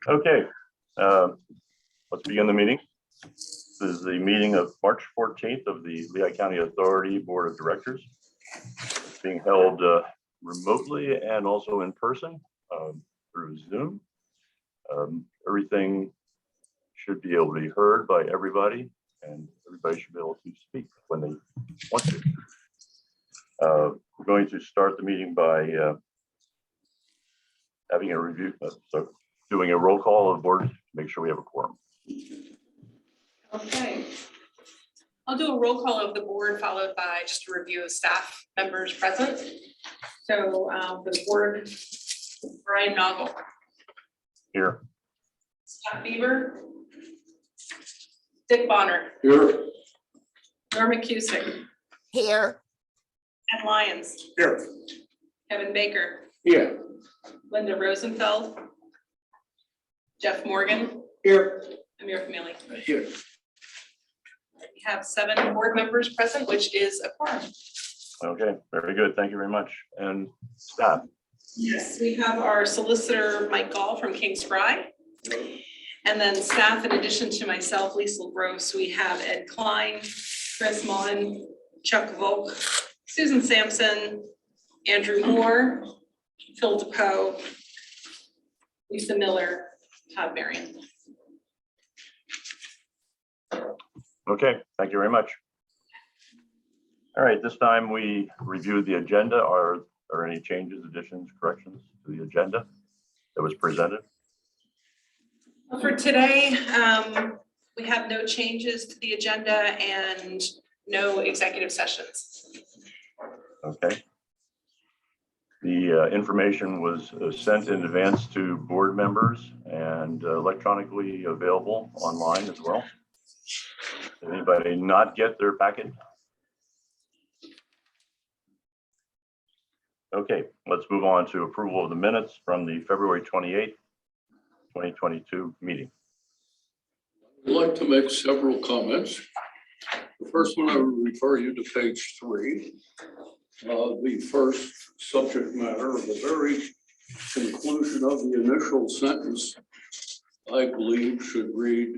Okay, let's begin the meeting. This is the meeting of March 14th of the Lehigh County Authority Board of Directors. It's being held remotely and also in person through Zoom. Everything should be able to be heard by everybody, and everybody should be able to speak when they want to. We're going to start the meeting by having a review, doing a roll call of the board to make sure we have a quorum. Okay. I'll do a roll call of the board followed by just a review of staff members present. So for the board, Brian Noggle. Here. Scott Bieber. Dick Bonner. Here. Norma Cusick. Here. Ed Lyons. Here. Kevin Baker. Here. Linda Rosenfeld. Jeff Morgan. Here. Amir Famili. Here. We have 7 board members present, which is a quorum. Okay, very good. Thank you very much. And staff. Yes, we have our solicitor, Mike Gall from King Spry. And then staff, in addition to myself, Lisa Gross, we have Ed Klein, Chris Mullen, Chuck Volk, Susan Sampson, Andrew Moore, Phil DePoe, Lisa Miller, Todd Marion. Okay, thank you very much. All right, this time we reviewed the agenda. Are there any changes, additions, corrections to the agenda that was presented? For today, we have no changes to the agenda and no executive sessions. Okay. The information was sent in advance to board members and electronically available online as well. Did anybody not get their packet? Okay, let's move on to approval of the minutes from the February 28th, 2022 meeting. I'd like to make several comments. The first one, I would refer you to page 3. The first subject matter of the very conclusion of the initial sentence, I believe, should read,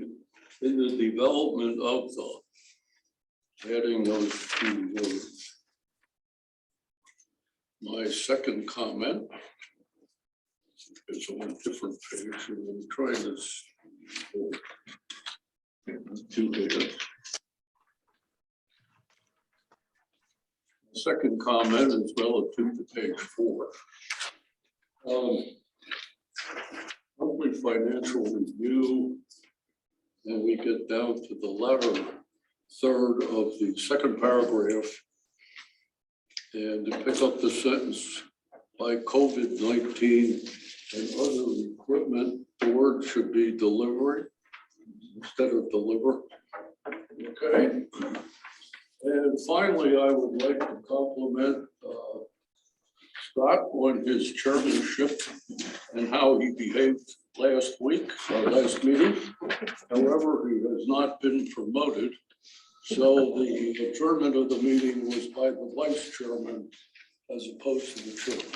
in the development of the, adding those 2 words. My second comment is on a different page, and I'm trying to do here. Second comment is relative to page 4. Monthly financial review, and we get down to the latter third of the second paragraph, and to pick up the sentence, by COVID-19 and other equipment, the word should be delivery instead of deliver. Okay. And finally, I would like to compliment Scott on his chairmanship and how he behaved last week, our last meeting. However, he has not been promoted. So the adjournment of the meeting was by the vice chairman as opposed to the chairman.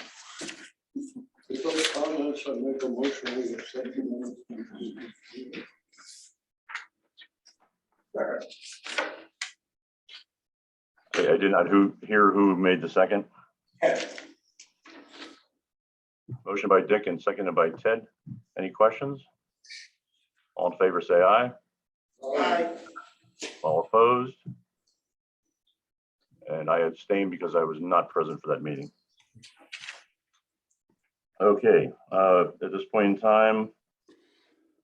With those comments, I make a motion we accept the minutes. Okay, I did not hear who made the second. Motion by Dick and seconded by Ted. Any questions? All in favor, say aye. Aye. All opposed? And I abstain because I was not present for that meeting. Okay, at this point in time,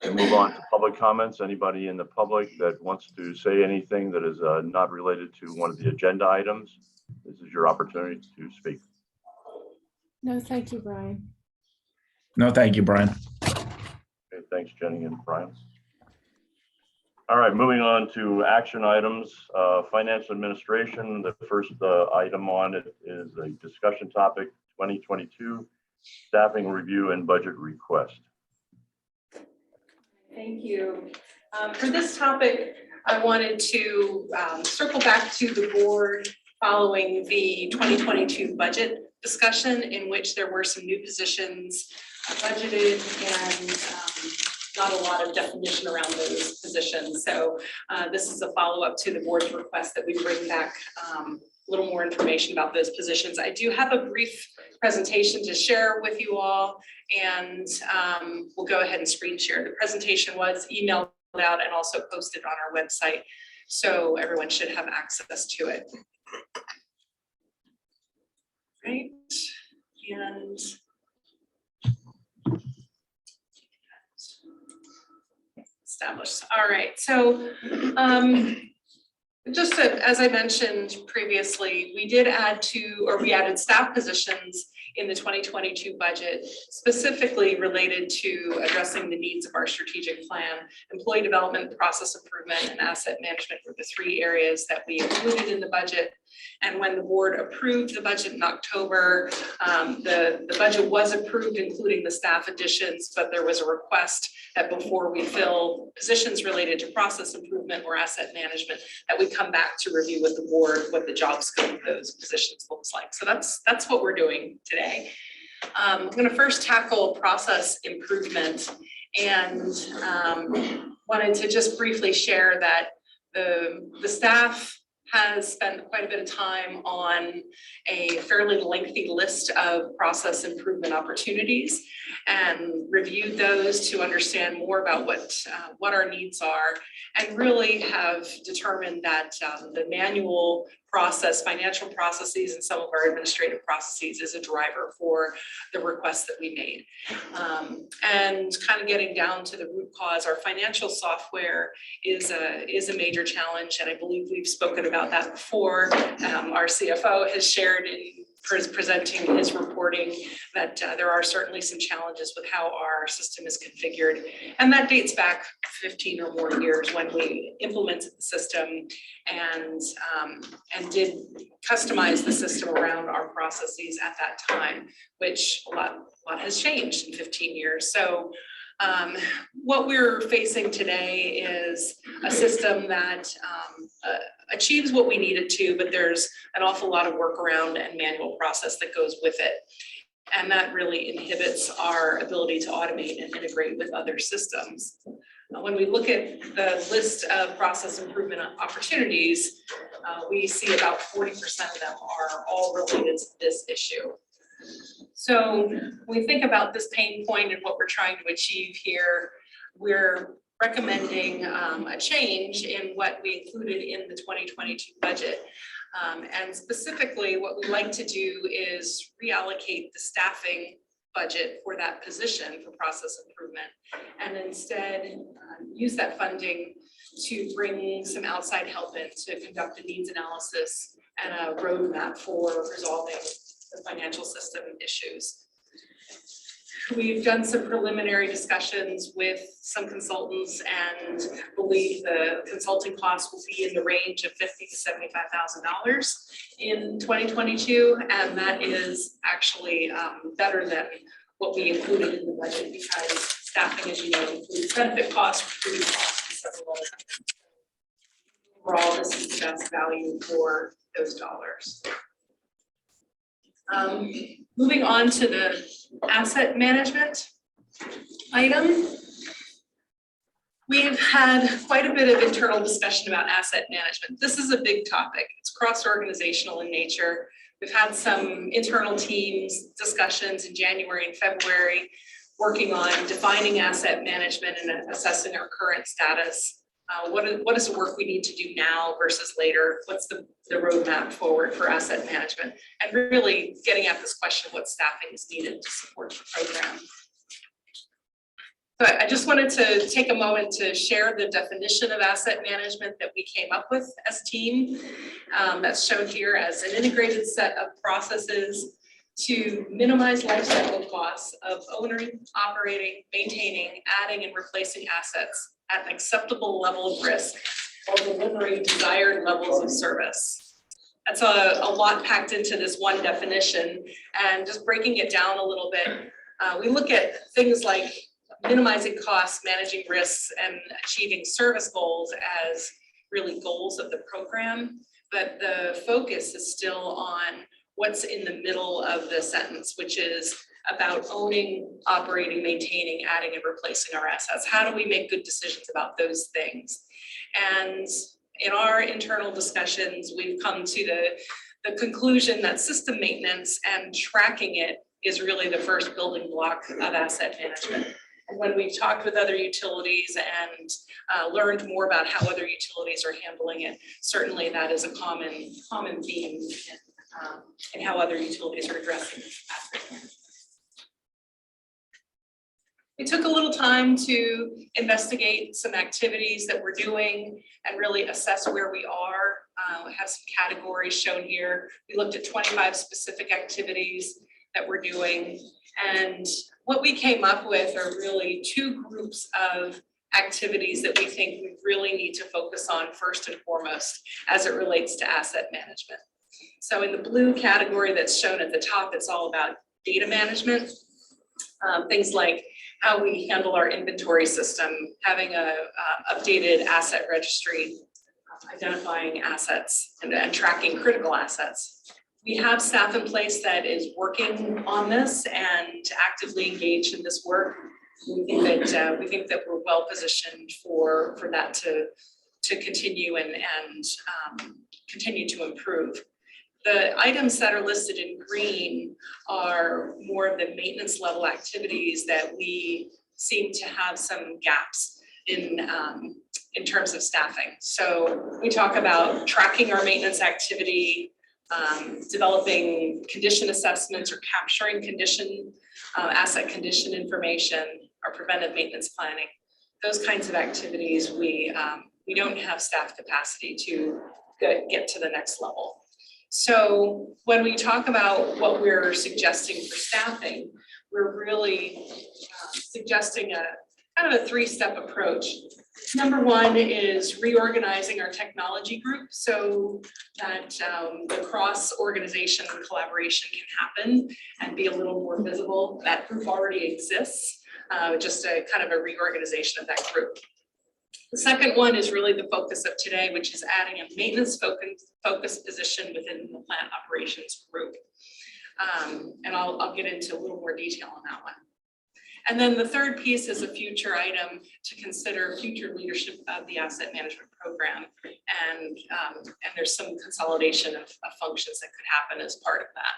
we'll move on to public comments. Anybody in the public that wants to say anything that is not related to one of the agenda items, this is your opportunity to speak. No, thank you, Brian. No, thank you, Brian. Okay, thanks, Jenny and Brian. All right, moving on to action items, financial administration. The first item on it is a discussion topic, 2022 staffing review and budget request. Thank you. For this topic, I wanted to circle back to the board following the 2022 budget discussion, in which there were some new positions budgeted and not a lot of definition around those positions. So this is a follow-up to the board's request that we bring back a little more information about those positions. I do have a brief presentation to share with you all, and we'll go ahead and screen share. The presentation was emailed out and also posted on our website, so everyone should have access to it. Right, and established. All right, so just as I mentioned previously, we added staff positions in the 2022 budget, specifically related to addressing the needs of our strategic plan. Employee development, process improvement, and asset management were the three areas that we included in the budget. And when the board approved the budget in October, the budget was approved, including the staff additions, but there was a request that before we fill positions related to process improvement or asset management, that we come back to review with the board what the job scope of those positions looks like. So that's what we're doing today. I'm going to first tackle process improvement, and wanted to just briefly share that the staff has spent quite a bit of time on a fairly lengthy list of process improvement opportunities and reviewed those to understand more about what our needs are, and really have determined that the manual process, financial processes, and some of our administrative processes is a driver for the requests that we made. And kind of getting down to the root cause, our financial software is a major challenge, and I believe we've spoken about that before. Our CFO has shared in presenting his reporting that there are certainly some challenges with how our system is configured, and that dates back 15 or more years when we implemented the system and did customize the system around our processes at that time, which a lot has changed in 15 years. So what we're facing today is a system that achieves what we need it to, but there's an awful lot of workaround and manual process that goes with it. And that really inhibits our ability to automate and integrate with other systems. When we look at the list of process improvement opportunities, we see about 40% of them are all related to this issue. So when we think about this pain point and what we're trying to achieve here, we're recommending a change in what we included in the 2022 budget. And specifically, what we like to do is reallocate the staffing budget for that position for process improvement, and instead use that funding to bring some outside help in to conduct a needs analysis and a roadmap for resolving the financial system issues. We've done some preliminary discussions with some consultants and believe the consulting costs will be in the range of $50,000 to $75,000 in 2022, and that is actually better than what we included in the budget, because staffing, as you know, includes benefit costs, recruiting costs, and several other things. Overall, this is the best value for those dollars. Moving on to the asset management item. We've had quite a bit of internal discussion about asset management. This is a big topic. It's cross-organizational in nature. We've had some internal teams discussions in January and February working on defining asset management and assessing our current status. What is the work we need to do now versus later? What's the roadmap forward for asset management? And really getting at this question of what staffing is needed to support the program. So I just wanted to take a moment to share the definition of asset management that we came up with as a team. That's shown here as an integrated set of processes to minimize life cycle costs of owning, operating, maintaining, adding, and replacing assets at an acceptable level of risk while delivering desired levels of service. That's a lot packed into this one definition, and just breaking it down a little bit, we look at things like minimizing costs, managing risks, and achieving service goals as really goals of the program. but the focus is still on what's in the middle of the sentence, which is about owning, operating, maintaining, adding, and replacing our assets. How do we make good decisions about those things? And in our internal discussions, we've come to the conclusion that system maintenance and tracking it is really the first building block of asset management. And when we've talked with other utilities and learned more about how other utilities are handling it, certainly that is a common theme in how other utilities are addressing asset management. We took a little time to investigate some activities that we're doing and really assess where we are. We have some categories shown here. We looked at 25 specific activities that we're doing. And what we came up with are really two groups of activities that we think we really need to focus on first and foremost as it relates to asset management. So in the blue category that's shown at the top, it's all about data management. Things like how we handle our inventory system, having a updated asset registry, identifying assets and tracking critical assets. We have staff in place that is working on this and actively engaged in this work. We think that we're well positioned for that to continue and continue to improve. The items that are listed in green are more of the maintenance level activities that we seem to have some gaps in terms of staffing. So we talk about tracking our maintenance activity, developing condition assessments or capturing asset condition information, or preventive maintenance planning. Those kinds of activities we don't have staff capacity to get to the next level. So when we talk about what we're suggesting for staffing, we're really suggesting a kind of a three-step approach. Number one is reorganizing our technology group so that the cross-organization collaboration can happen and be a little more visible. That group already exists, just a kind of a reorganization of that group. The second one is really the focus of today, which is adding a maintenance focus position within the plant operations group. And I'll get into a little more detail on that one. And then the third piece is a future item to consider future leadership of the asset management program. And there's some consolidation of functions that could happen as part of that.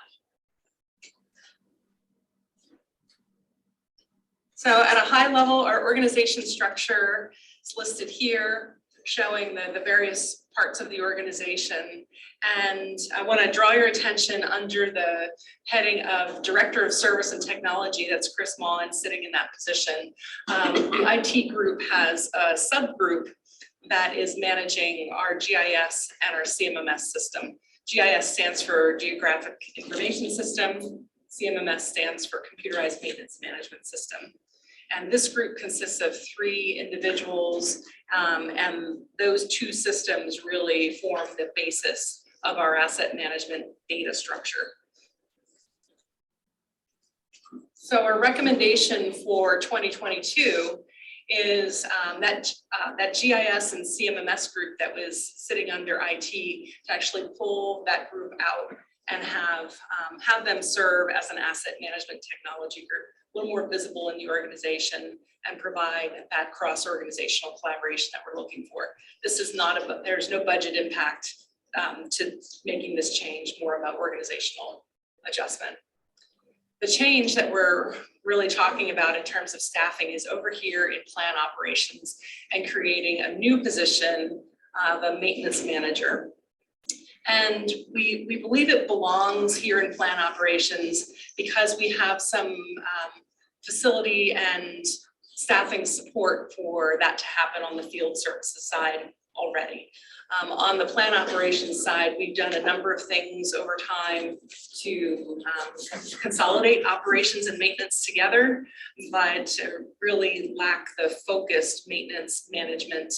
So at a high level, our organization structure is listed here, showing the various parts of the organization. And I want to draw your attention under the heading of Director of Service and Technology, that's Chris Mullen sitting in that position. The IT group has a subgroup that is managing our GIS and our CMMS system. GIS stands for Geographic Information System. CMMS stands for Computerized Maintenance Management System. And this group consists of 3 individuals, and those 2 systems really form the basis of our asset management data structure. So our recommendation for 2022 is that GIS and CMMS group that was sitting under IT to actually pull that group out and have them serve as an asset management technology group, a little more visible in the organization and provide that cross-organizational collaboration that we're looking for. This is not there's no budget impact to making this change, more about organizational adjustment. The change that we're really talking about in terms of staffing is over here in plant operations and creating a new position of a maintenance manager. And we believe it belongs here in plant operations because we have some facility and staffing support for that to happen on the field services side already. On the plant operations side, we've done a number of things over time to consolidate operations and maintenance together, but really lack the focused maintenance management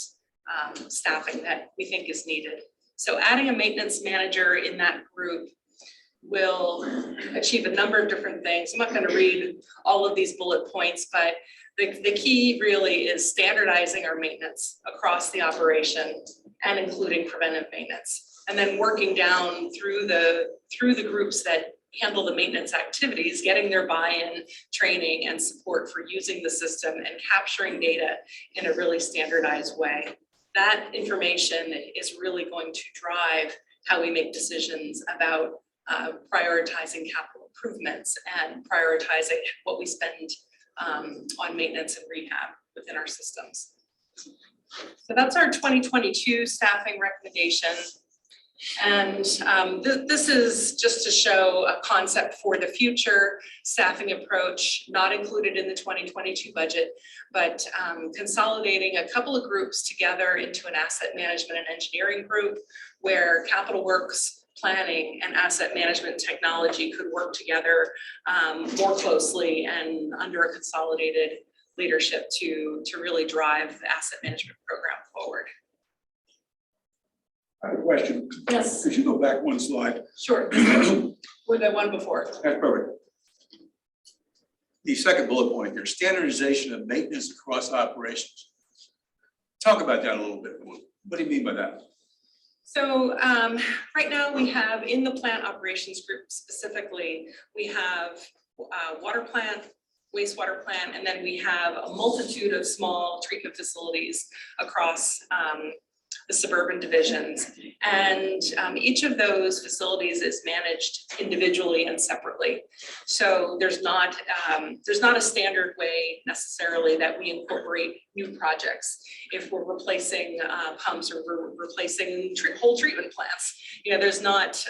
staffing that we think is needed. So adding a maintenance manager in that group will achieve a number of different things. I'm not going to read all of these bullet points, but the key really is standardizing our maintenance across the operation and including preventive maintenance. And then working down through the groups that handle the maintenance activities, getting their buy-in, training, and support for using the system and capturing data in a really standardized way. That information is really going to drive how we make decisions about prioritizing capital improvements and prioritizing what we spend on maintenance and rehab within our systems. So that's our 2022 staffing recommendation. And this is just to show a concept for the future staffing approach, not included in the 2022 budget, but consolidating a couple of groups together into an asset management and engineering group where capital works, planning, and asset management technology could work together more closely and under a consolidated leadership to really drive the asset management program forward. I have a question. Yes, Could you go back one slide? sure. With the one before. That's perfect. The second bullet point here, standardization of maintenance across operations. Talk about that a little bit. What do you mean by that? So right now we have in the plant operations group specifically, we have water plant, wastewater plant, and then we have a multitude of small treatment facilities across the suburban divisions. And each of those facilities is managed individually and separately. So there's not a standard way necessarily that we incorporate new projects. If we're replacing pumps or we're replacing whole treatment plants, there's not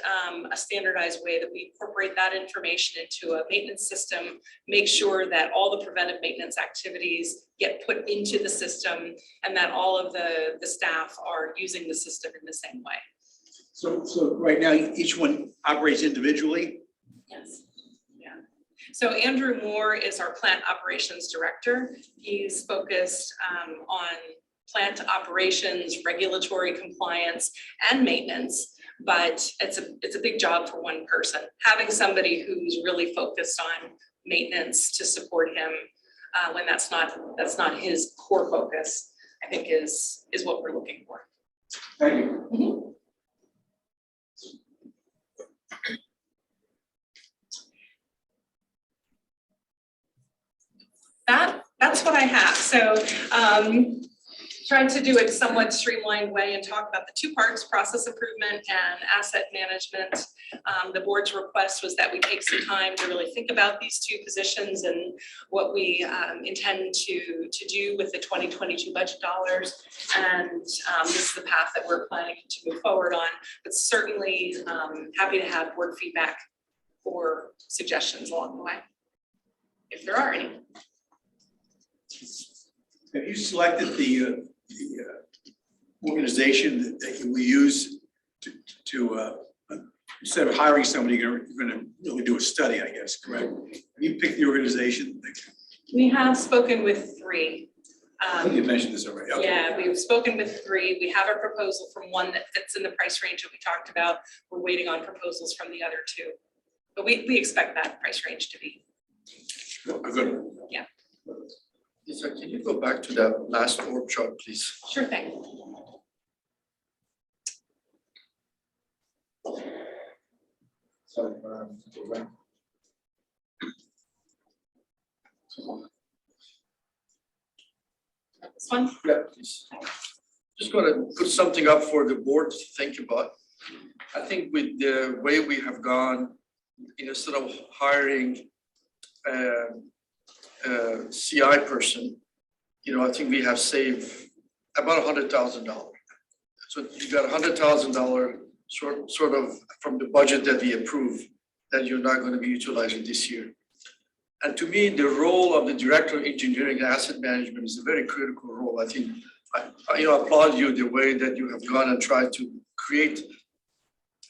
a standardized way that we incorporate that information into a maintenance system, make sure that all the preventive maintenance activities get put into the system and that all of the staff are using the system in the same way. So right now, each one operates individually? Yes. Yeah. So Andrew Moore is our plant operations director. He's focused on plant operations, regulatory compliance, and maintenance, but it's a big job for one person. Having somebody who's really focused on maintenance to support him when that's not his core focus, I think is what we're looking for. Thank you. Mhm. That's what I have. So trying to do it somewhat streamlined way and talk about the two parts, process improvement and asset management. The board's request was that we take some time to really think about these two positions and what we intend to do with the 2022 budget dollars. And this is the path that we're planning to move forward on, but certainly happy to have board feedback or suggestions along the way, if there are any. Have you selected the organization that you will use to instead of hiring somebody, you're going to really do a study, I guess, correct? Have you picked the organization? We have spoken with three. I think you mentioned this already. Okay. Yeah, we've spoken with three. We have a proposal from one that fits in the price range that we talked about. We're waiting on proposals from the other two. But we expect that price range to be. Good. Yeah. Lisa, can you go back to that last org chart, please? Sure thing. Sorry, This one? Yeah, please. Just gonna put something up for the board to think about. I think with the way we have gone, instead of hiring a CI person, I think we have saved about $100,000. So you got $100,000 sort of from the budget that we approved that you're not going to be utilizing this year. And to me, the role of the director of engineering and asset management is a very critical role. I think I applaud you the way that you have gone and tried to create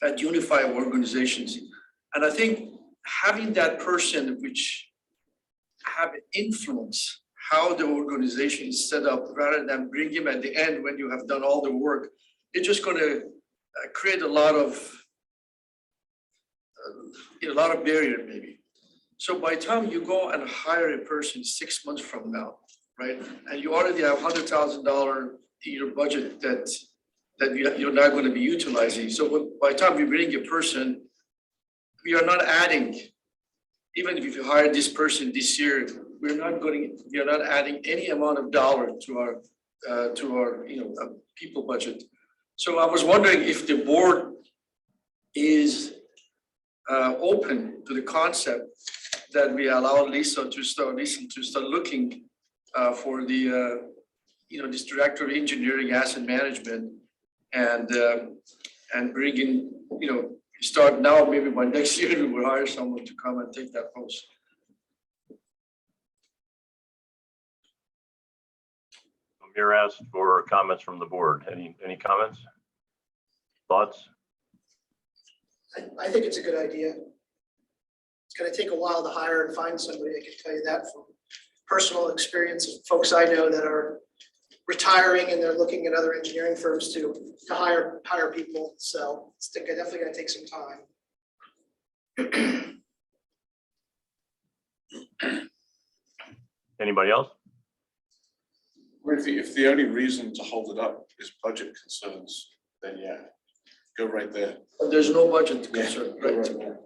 and unify organizations. And I think having that person which have influence how the organization is set up rather than bring him at the end when you have done all the work, it's just going to create a lot of barrier maybe. So by the time you go and hire a person 6 months from now, right, and you already have $100,000 in your budget that that you're not going to be utilizing. So by the time we bring a person, we are not adding, even if you hire this person this year, we are not adding any amount of dollar to our people budget. So I was wondering if the board is open to the concept that we allow Lisa to start looking for the this director of engineering asset management and bring in, start now, maybe by next year we will hire someone to come and take that post. Amir asked for comments from the board. Any comments? Thoughts? I think it's a good idea. It's gonna take a while to hire and find somebody, I can tell you that from personal experience of folks I know that are retiring and they're looking at other engineering firms to hire people. So it's definitely gonna take some time. Anybody else? Or if the only reason to hold it up is budget concerns, then yeah, go right there. But there's no budget concern, Go right? there.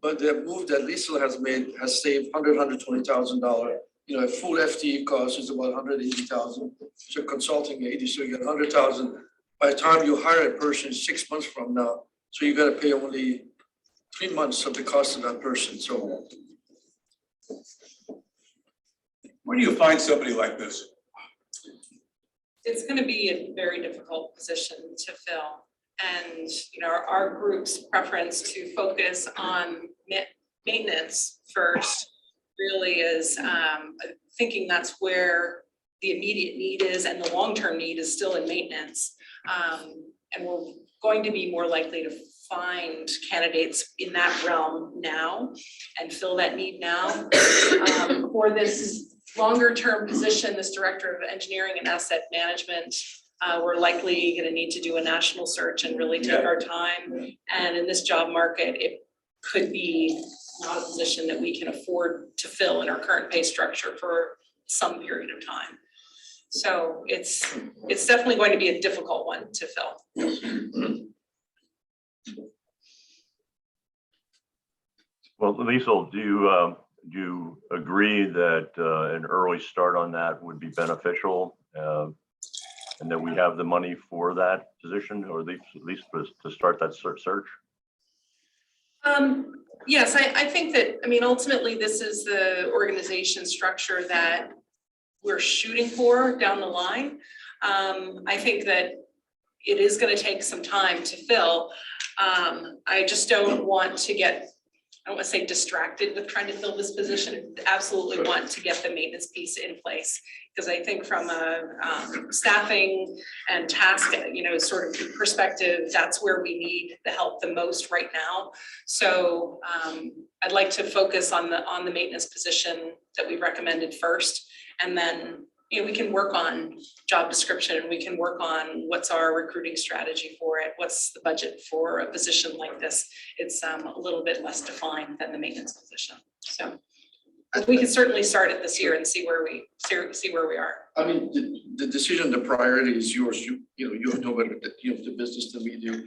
But the move that Lisa has made has saved $120,000. A full FTE cost is about $180,000. So consulting 80, so you get $100,000. By the time you hire a person 6 months from now, so you gotta pay only 3 months of the cost of that person, so. Where do you find somebody like this? It's going to be a very difficult position to fill. And, our group's preference to focus on maintenance first really is thinking that's where the immediate need is, and the long-term need is still in maintenance. And we're going to be more likely to find candidates in that realm now and fill that need now. For this longer term position, this director of engineering and asset management, we're likely going to need to do a national search and really take our time. And in this job market, it could be not a position that we can afford to fill in our current pay structure for some period of time. So it's definitely going to be a difficult one to fill. Well, Liesl, do you agree that an early start on that would be beneficial, and that we have the money for that position, or at least to start that search? Yes, I think that, ultimately, this is the organization structure that we're shooting for down the line. I think that it is going to take some time to fill. I just don't want to get, I don't want to say distracted with trying to fill this position. Absolutely want to get the maintenance piece in place, because I think from a staffing and task, sort of perspective, that's where we need the help the most right now. So I'd like to focus on the maintenance position that we recommended first, and then we can work on job description, we can work on what's our recruiting strategy for it, what's the budget for a position like this. It's a little bit less defined than the maintenance position. So we can certainly start it this year and see where we are. The decision, the priority is yours. You know better the business than we do.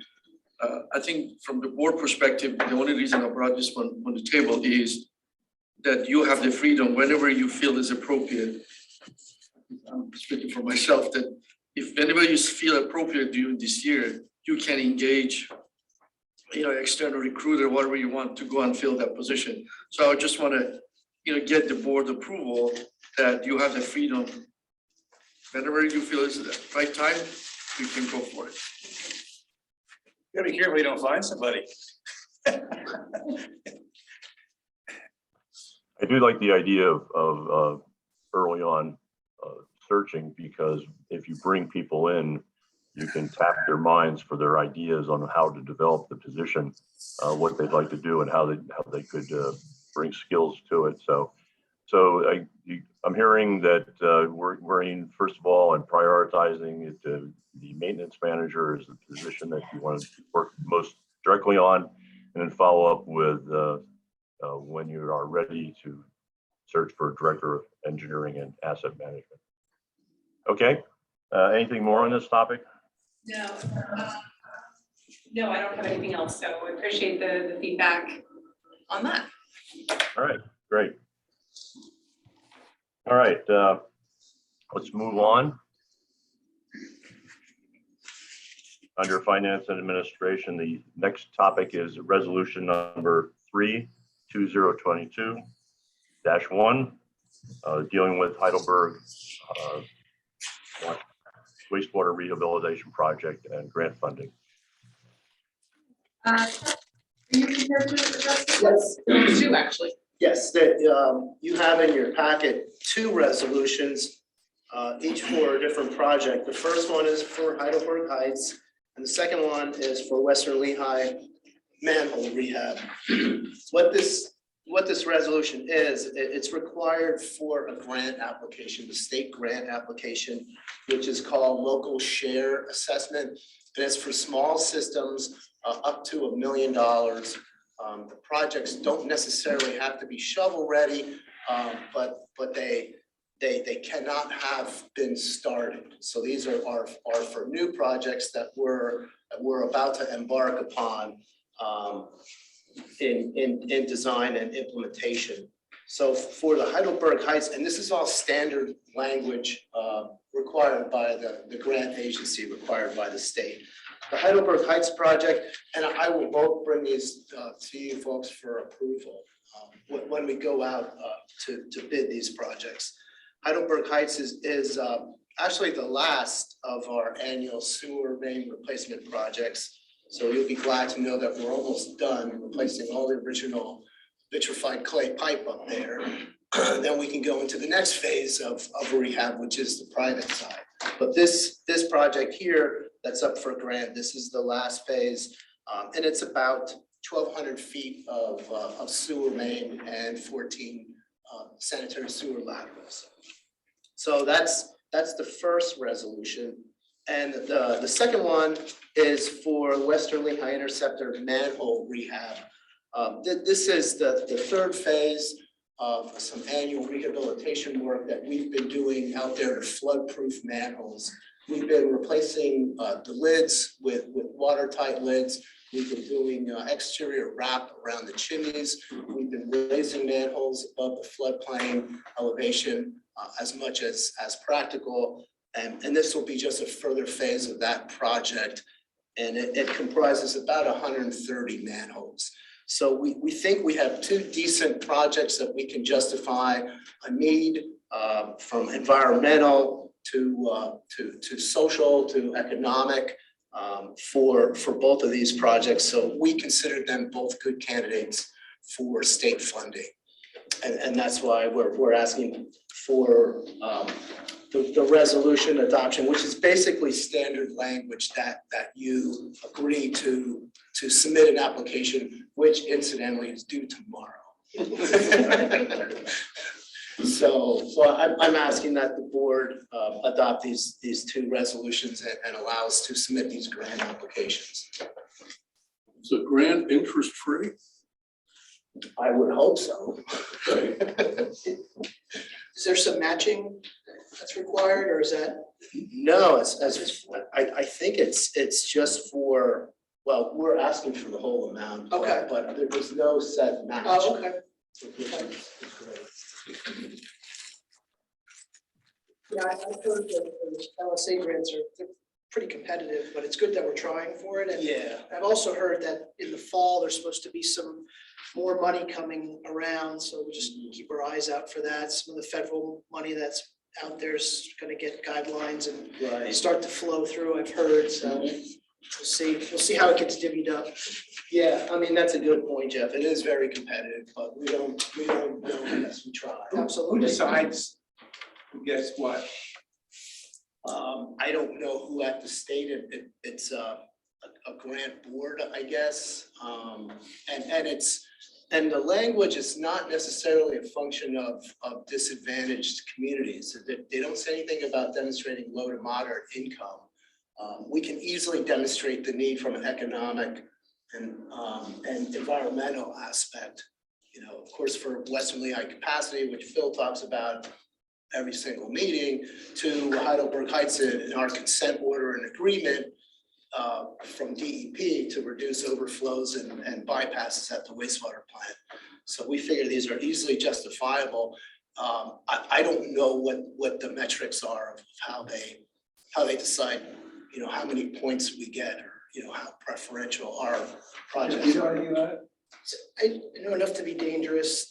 I think from the board perspective, the only reason I brought this one on the table is that you have the freedom whenever you feel is appropriate. I'm speaking for myself, that if whenever you feel appropriate during this year, you can engage, external recruiter, whatever you want to go and fill that position. So I just want to, get the board approval that you have the freedom. Whenever you feel is the right time, you can go for it. You gotta be careful you don't find somebody. I do like the idea of early on searching, because if you bring people in, you can tap their minds for their ideas on how to develop the position, what they'd like to do, and how they could bring skills to it. So I'm hearing that we're in, first of all, and prioritizing it, the maintenance manager is the position that you want to work most directly on, and then follow up with when you are ready to search for a director of engineering and asset management. Okay, anything more on this topic? No, no, I don't have anything else, so I appreciate the feedback on that. All right, great. All right, let's move on. Under Finance and Administration, the next topic is resolution number 3/2022-1, dealing with Heidelberg wastewater rehabilitation project and grant funding. Are you prepared to address this? Yes. There's two, actually. Yes, that you have in your packet two resolutions, each for a different project. The first one is for Heidelberg Heights, and the second one is for Western Lehigh manhole rehab. What this resolution is, it's required for a grant application, the state grant application, which is called local share assessment. And it's for small systems up to $1 million. The projects don't necessarily have to be shovel ready, but they cannot have been started. So these are for new projects that we're about to embark upon in design and implementation. So for the Heidelberg Heights, and this is all standard language required by the grant agency, required by the state. The Heidelberg Heights project, and I will both bring these to you folks for approval when we go out to bid these projects. Heidelberg Heights is actually the last of our annual sewer main replacement projects. So you'll be glad to know that we're almost done replacing all the original vitrified clay pipe up there. Then we can go into the next phase of rehab, which is the private side. But this project here that's up for grant, this is the last phase, and it's about 1,200 feet of sewer main and 14 sanitary sewer laterals. So that's the first resolution. And the second one is for Western Lehigh Interceptor manhole rehab. This is the third phase of some annual rehabilitation work that we've been doing out there to flood-proof manholes. We've been replacing the lids with watertight lids. We've been doing exterior wrap around the chimneys. We've been raising manholes above the floodplain elevation as much as practical. And this will be just a further phase of that project. And it comprises about 130 manholes. So we think we have two decent projects that we can justify a need from environmental to social to economic for both of these projects. So we consider them both good candidates for state funding. And that's why we're asking for the resolution adoption, which is basically standard language that you agree to submit an application, which incidentally is due tomorrow. So I'm asking that the board adopt these two resolutions and allow us to submit these grant applications. Is the grant interest free? I would hope so. Is there some matching that's required, or is that? No, I think it's just for, well, we're asking for the whole amount. Okay. But there's no set match. Oh, okay. Yeah, I've heard that the LSA grants they're pretty competitive, but it's good that we're trying for it. And Yeah. I've also heard that in the fall, there's supposed to be some more money coming around, so we just keep our eyes out for that. Some of the federal money that's out there is gonna get guidelines and Right. start to flow through, I've heard, so we'll see how it gets divvied up. Yeah, I mean, that's a good point, Jeff. It is very competitive, but we don't know unless we try. Who Absolutely. decides who gets what? I don't know who at the state, it's a grant board, I guess. And the language is not necessarily a function of disadvantaged communities. They don't say anything about demonstrating low to moderate income. We can easily demonstrate the need from an economic and environmental aspect. You know, of course, for Western Lehigh capacity, which Phil talks about every single meeting, to Heidelberg Heights in our consent order and agreement. from DEP to reduce overflows and bypasses at the wastewater plant. So we figure these are easily justifiable. I don't know what the metrics are of how they decide, how many points we get, or, how preferential our projects are. I know enough to be dangerous.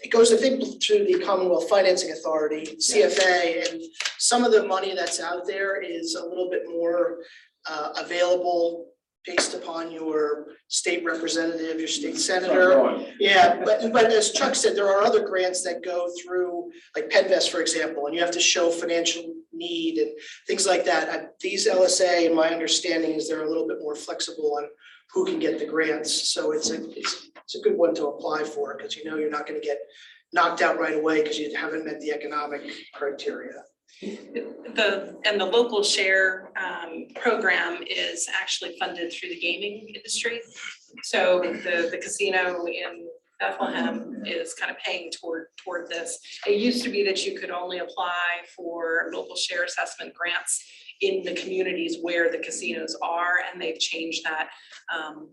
It goes, I think, to the Commonwealth Financing Authority, CFA, and some of the money that's out there is a little bit more available based upon your state representative, your state senator. Yeah, but as Chuck said, there are other grants that go through, like Penvest, for example, and you have to show financial need and things like that. These LSA, in my understanding, is they're a little bit more flexible on who can get the grants. So it's a good one to apply for, because you're not going to get knocked out right away because you haven't met the economic criteria. The local share program is actually funded through the gaming industry. So the casino in Bethlehem is kind of paying toward this. It used to be that you could only apply for local share assessment grants in the communities where the casinos are, and they've changed that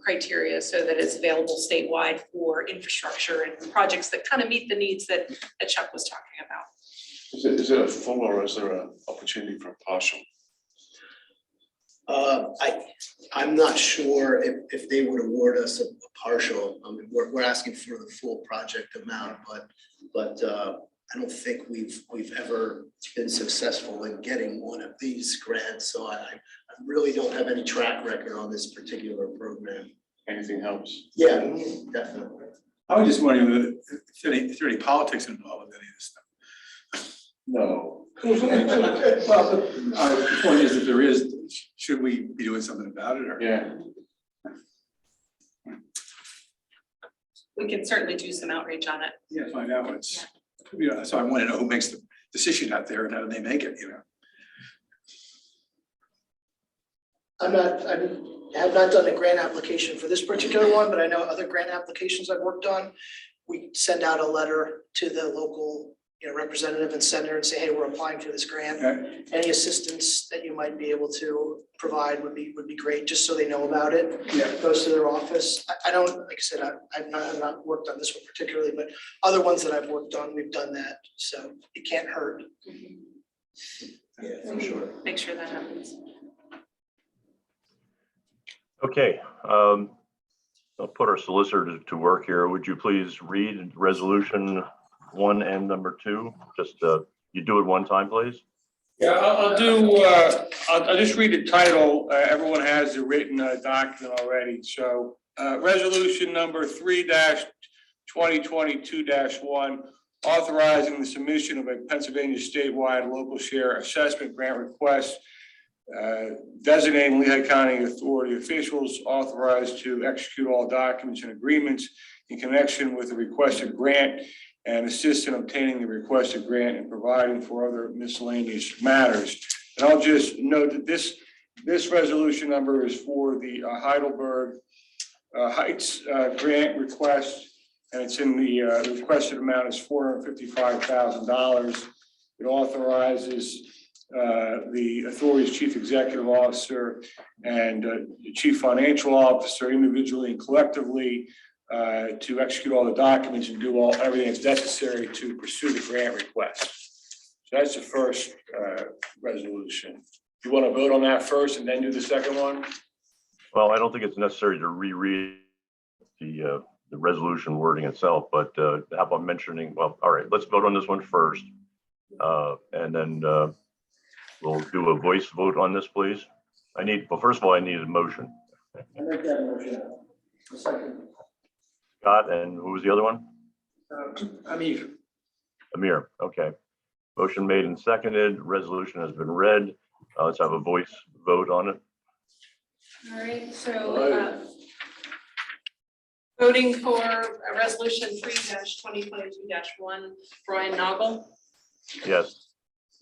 criteria so that it's available statewide for infrastructure and projects that kind of meet the needs that Chuck was talking about. Is it a full, or is there an opportunity for a partial? I'm not sure if they would award us a partial. I mean, we're asking for the full project amount, but I don't think we've ever been successful in getting one of these grants. So I really don't have any track record on this particular program. Anything helps. Yeah, definitely. I was just wondering if there are any politics involved with any of this stuff. No. Well, the point is, if there is, should we be doing something about it, or? Yeah. We can certainly do some outreach on it. Yeah, find out what's, so I want to know who makes the decision out there and how do they make it, I have not done a grant application for this particular one, but I know other grant applications I've worked on. We send out a letter to the local, representative and senator and say, hey, we're applying for this grant. Okay. Any assistance that you might be able to provide would be great, just so they know about it. Yeah. It goes to their office. I don't, like I said, I've not worked on this one particularly, but other ones that I've worked on, we've done that. So it can't hurt. Yeah, for sure. Make sure that happens. Okay, I'll put our solicitor to work here. Would you please read resolution 1 and number 2? Just you do it one time, please. Yeah, I'll just read the title. Everyone has the written document already. So resolution number 3-2022-1, authorizing the submission of a Pennsylvania statewide local share assessment grant request, designating Lehigh County authority officials authorized to execute all documents and agreements in connection with the requested grant, and assist in obtaining the requested grant and providing for other miscellaneous matters. And I'll just note that this resolution number is for the Heidelberg Heights grant request, and it's in the requested amount is $455,000. It authorizes the authority's chief executive officer and the chief financial officer individually and collectively to execute all the documents and do everything that's necessary to pursue the grant request. So that's the first resolution. You want to vote on that first and then do the second one? Well, I don't think it's necessary to reread the resolution wording itself, but how about mentioning, well, all right, let's vote on this one first. And then we'll do a voice vote on this, please. Well, first of all, I need a motion. I make that motion. A second. Scott, and who was the other one? Amir. Amir, okay. Motion made and seconded, resolution has been read. Let's have a voice vote on it. All right, so voting for resolution 3-2022-1, Brian Noggle, Yes.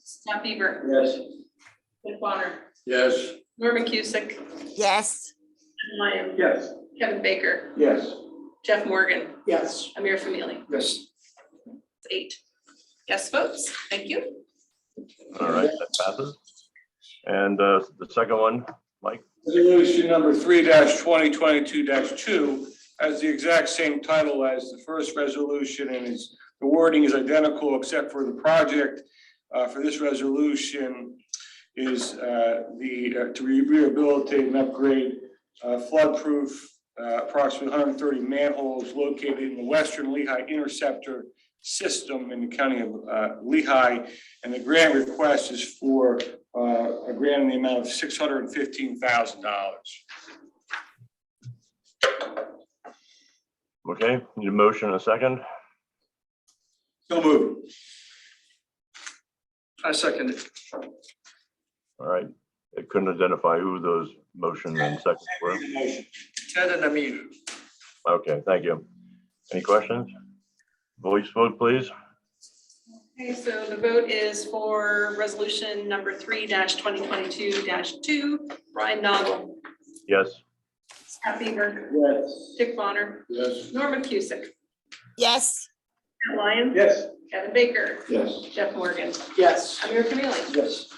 Scott Bieber, Yes. Nick Bonner, Yes. Norman Cusick, yes, Lyon, Yes. Kevin Baker, Yes. Jeff Morgan, Yes. Amir Famili. Yes. 8 yes votes. Thank you. All right, that passes. And the second one, Mike? Resolution number 3-2022-2 has the exact same title as the first resolution, and the wording is identical except for the project for this resolution is to rehabilitate and upgrade flood-proof approximately 130 manholes located in the western Lehigh interceptor system in the county of Lehigh, and the grant request is for a grant in the amount of $615,000. Okay, need a motion and a second? So moved. I second it. All right. I couldn't identify who those motion and seconds were. Ted and Amir. Okay, thank you. Any questions? Voice vote, please. Okay, so the vote is for resolution number 3-2022-2. Brian Noggle, Yes. Scott Beaver, Yes. Dick Bonner, Yes. Norma Cusick, Yes. Matt Lyons. Yes. Kevin Baker, Yes. Jeff Morgan, Yes. Amir Camille. Yes.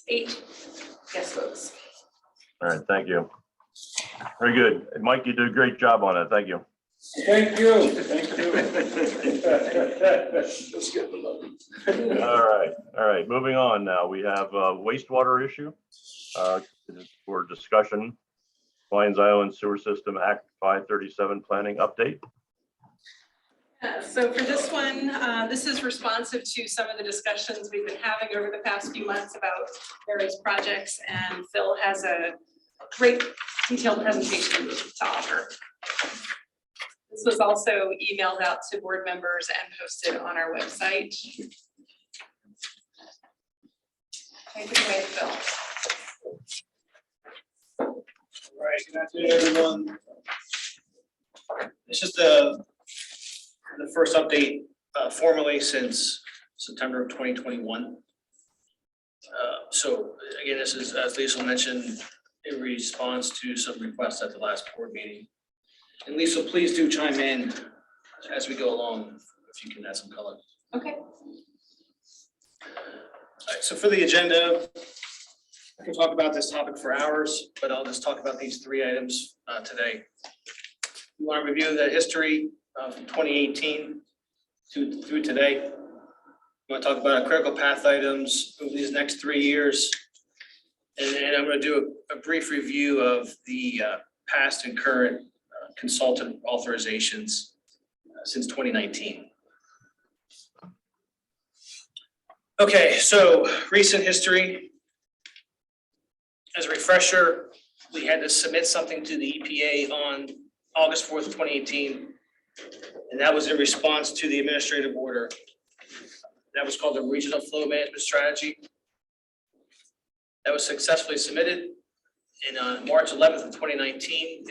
8 yes votes. All right, thank you. Very good. And Mike, you did a great job on it. Thank you. Thank you. Thank you. All right, moving on now. We have a wastewater issue for discussion. Lions Island Sewer System Act 537 planning update. So for this one, this is responsive to some of the discussions we've been having over the past few months about various projects, and Phil has a great detailed presentation to offer. This was also emailed out to board members and posted on our website. Take it away, Phil. All right, good afternoon, everyone. This is the first update formally since September of 2021. So again, this is, as Lisa mentioned, in response to some requests at the last board meeting. And Lisa, please do chime in as we go along, if you can add some color. Okay. All right, so for the agenda, I can talk about this topic for hours, but I'll just talk about these 3 items today. We want to review the history from 2018 through today. We want to talk about our critical path items over these next 3 years. And then I'm going to do a brief review of the past and current consultant authorizations since 2019. Okay, so recent history. As a refresher, we had to submit something to the EPA on August 4th, 2018. And that was in response to the administrative order. That was called the Regional Flow Management Strategy. That was successfully submitted. And on March 11th of 2019,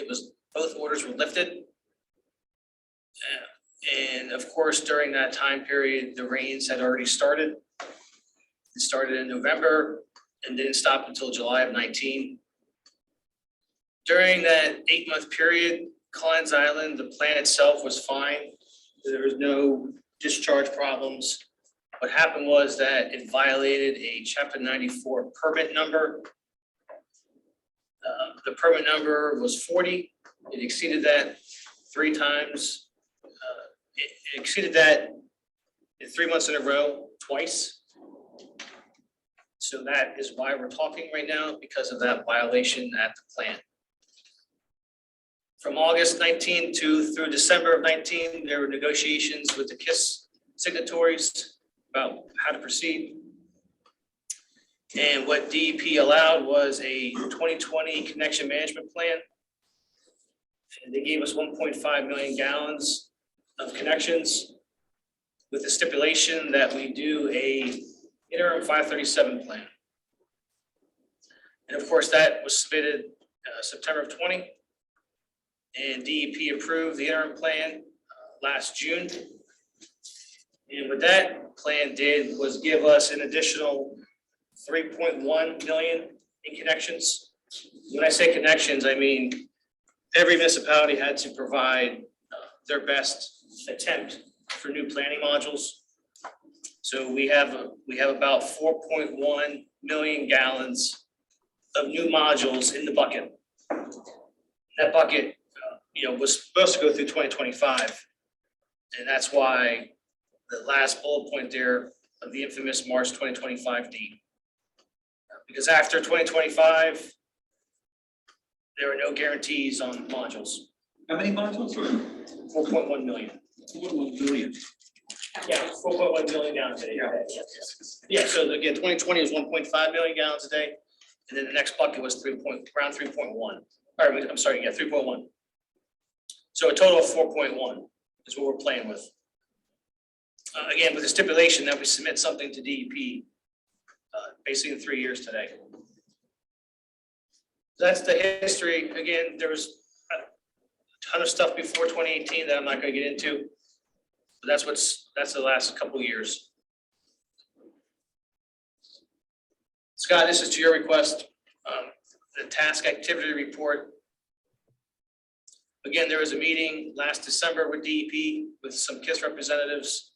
both orders were lifted. And of course, during that time period, the rains had already started. It started in November and didn't stop until July of 19. During that 8-month period, Clines Island, the plant itself was fine. There was no discharge problems. What happened was that it violated a Chapter 94 permit number. The permit number was 40. It exceeded that 3 times. It exceeded that in 3 months in a row, twice. So that is why we're talking right now, because of that violation at the plant. From August 19 through December of 19, there were negotiations with the KISS signatories about how to proceed. And what DEP allowed was a 2020 connection management plan. And they gave us 1.5 million gallons of connections with the stipulation that we do a interim 537 plan. And of course, that was submitted September of 20. And DEP approved the interim plan last June. And what that plan did was give us an additional 3.1 million in connections. When I say connections, I mean every municipality had to provide their best attempt for new planning modules. So we have about 4.1 million gallons of new modules in the bucket. That bucket, was supposed to go through 2025. And that's why the last bullet point there of the infamous March 2025 date. Because after 2025, there are no guarantees on modules. How many modules? 4.1 million. 1 billion. Yeah, 4.1 million gallons a day. Yeah, so again, 2020 was 1.5 million gallons a day, and then the next bucket was around 3.1. Or I'm sorry, 3.1. So a total of 4.1 is what we're playing with. Again, with the stipulation that we submit something to DEP, basically in 3 years today. That's the history. Again, there was a ton of stuff before 2018 that I'm not going to get into. But that's the last couple of years. Scott, this is to your request. The task activity report. Again, there was a meeting last December with DEP with some KISS representatives.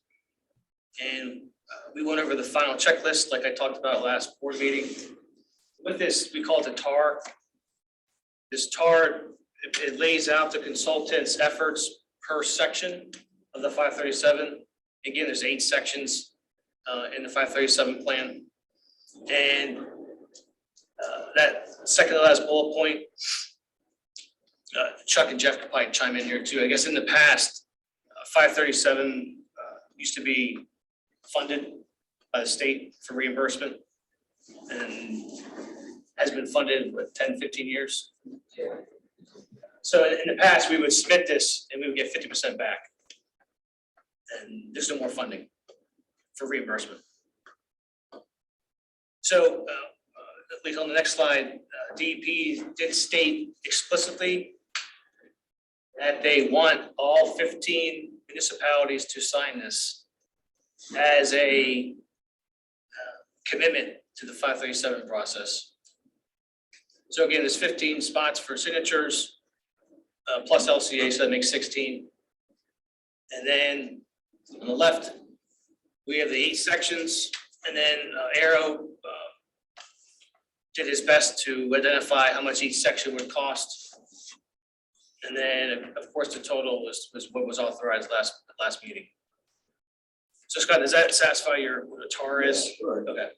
And we went over the final checklist like I talked about last board meeting. With this, we call it the TAR. This TAR, it lays out the consultant's efforts per section of the 537. Again, there's 8 sections in the 537 plan. And that second to last bullet point, Chuck and Jeff could probably chime in here too. I guess in the past, 537 used to be funded by the state for reimbursement and has been funded with 10, 15 years. So in the past, we would submit this and we would get 50% back. And there's no more funding for reimbursement. So at least on the next slide, DEP did state explicitly that they want all 15 municipalities to sign this as a commitment to the 537 process. So again, there's 15 spots for signatures plus LCA, so that makes 16. And then on the left, we have the 8 sections, and then Arrow did his best to identify how much each section would cost. And then, of course, the total was what was authorized last meeting. So Scott, does that satisfy what the TAR is? Sure. Okay.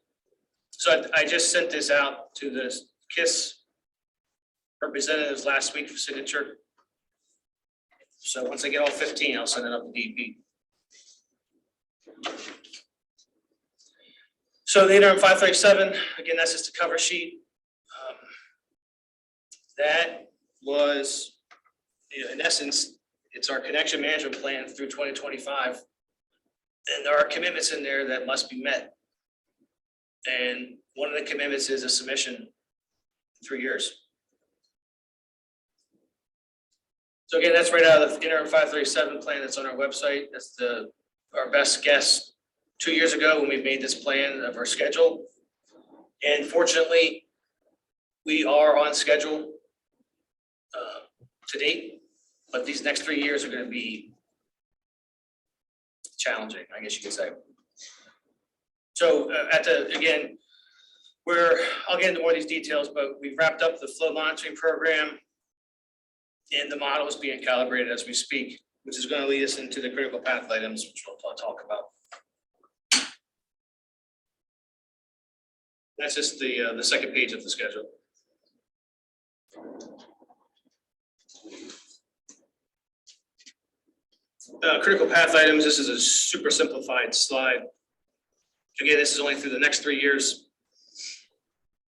So I just sent this out to the KISS representatives last week for signature. So once I get all 15, I'll send it up to DEP. So the interim 537, again, that's just a cover sheet. That was, in essence, it's our connection management plan through 2025. And there are commitments in there that must be met. And one of the commitments is a submission in 3 years. So again, that's right out of the interim 537 plan that's on our website. That's our best guess 2 years ago when we made this plan of our schedule. And fortunately, we are on schedule to date, but these next 3 years are going to be challenging, I guess you could say. So again, I'll get into more of these details, but we've wrapped up the flow monitoring program and the model is being calibrated as we speak, which is going to lead us into the critical path items, which we'll talk about. That's just the second page of the schedule. Critical path items, this is a super simplified slide. Again, this is only through the next 3 years.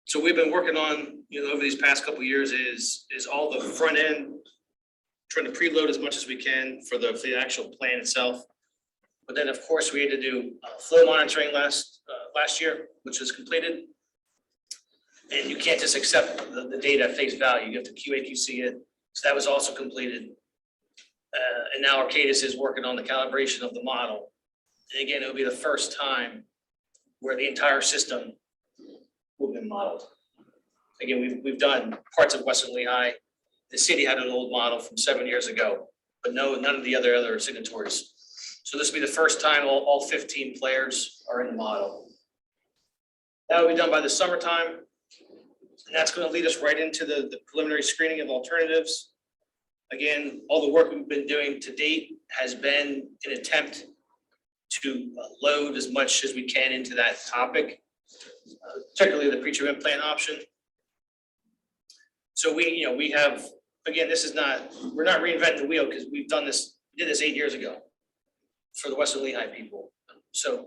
So we've been working on, over these past couple of years is all the front end, trying to preload as much as we can for the actual plan itself. But then, of course, we had to do flow monitoring last year, which was completed. And you can't just accept the data at face value. You have to QA/QC it. So that was also completed. And now Arcadis is working on the calibration of the model. And again, it will be the first time where the entire system will be modeled. Again, we've done parts of Western Lehigh. The city had an old model from 7 years ago, but none of the other signatories. So this will be the first time all 15 players are in the model. That will be done by the summertime. And that's going to lead us right into the preliminary screening of alternatives. Again, all the work we've been doing to date has been an attempt to load as much as we can into that topic, particularly the pre-treatment plan option. So we have, again, we're not reinventing the wheel because we did this 8 years ago for the Western Lehigh people. So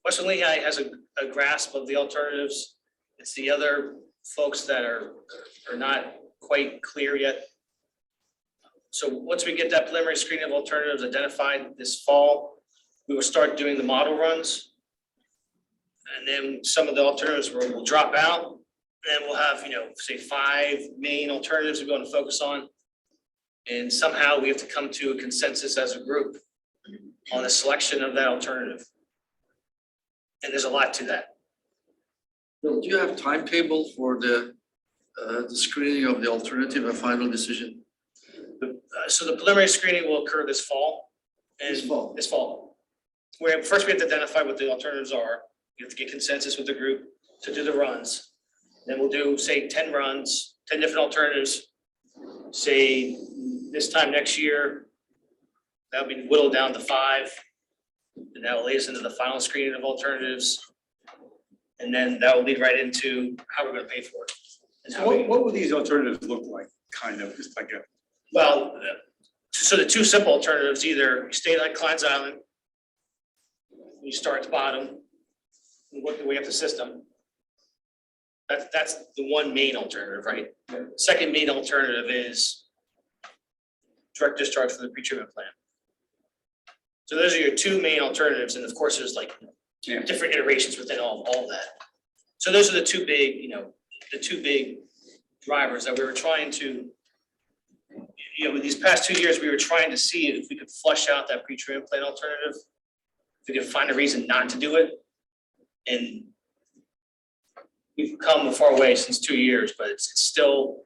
Western Lehigh has a grasp of the alternatives. It's the other folks that are not quite clear yet. So once we get that preliminary screening of alternatives identified this fall, we will start doing the model runs. And then some of the alternatives will drop out. And we'll have, say 5 main alternatives we're going to focus on. And somehow we have to come to a consensus as a group on the selection of that alternative. And there's a lot to that. Bill, do you have timetable for the screening of the alternative and final decision? So the preliminary screening will occur this fall. This fall. This fall. Where first we have to identify what the alternatives are. We have to get consensus with the group to do the runs. Then we'll do, say, 10 runs, 10 different alternatives. Say this time next year, that'll be whittled down to 5. And that will lead us into the final screening of alternatives. And then that will lead right into how we're going to pay for it. And So how we, what would these alternatives look like, kind of, just like a, well, so the 2 simple alternatives, either you stay like Klein's Island, you start at the bottom, and work your way up the system. That's the one main alternative, right? Second main alternative is direct discharge for the pre-treatment plan. So those are your 2 main alternatives, and of course, there's like different iterations within all of that. So those are the 2 big, the 2 big drivers that we were trying to, with these past 2 years, we were trying to see if we could flush out that pre-treatment plan alternative, if we could find a reason not to do it. And we've come a far way since 2 years, but it's still,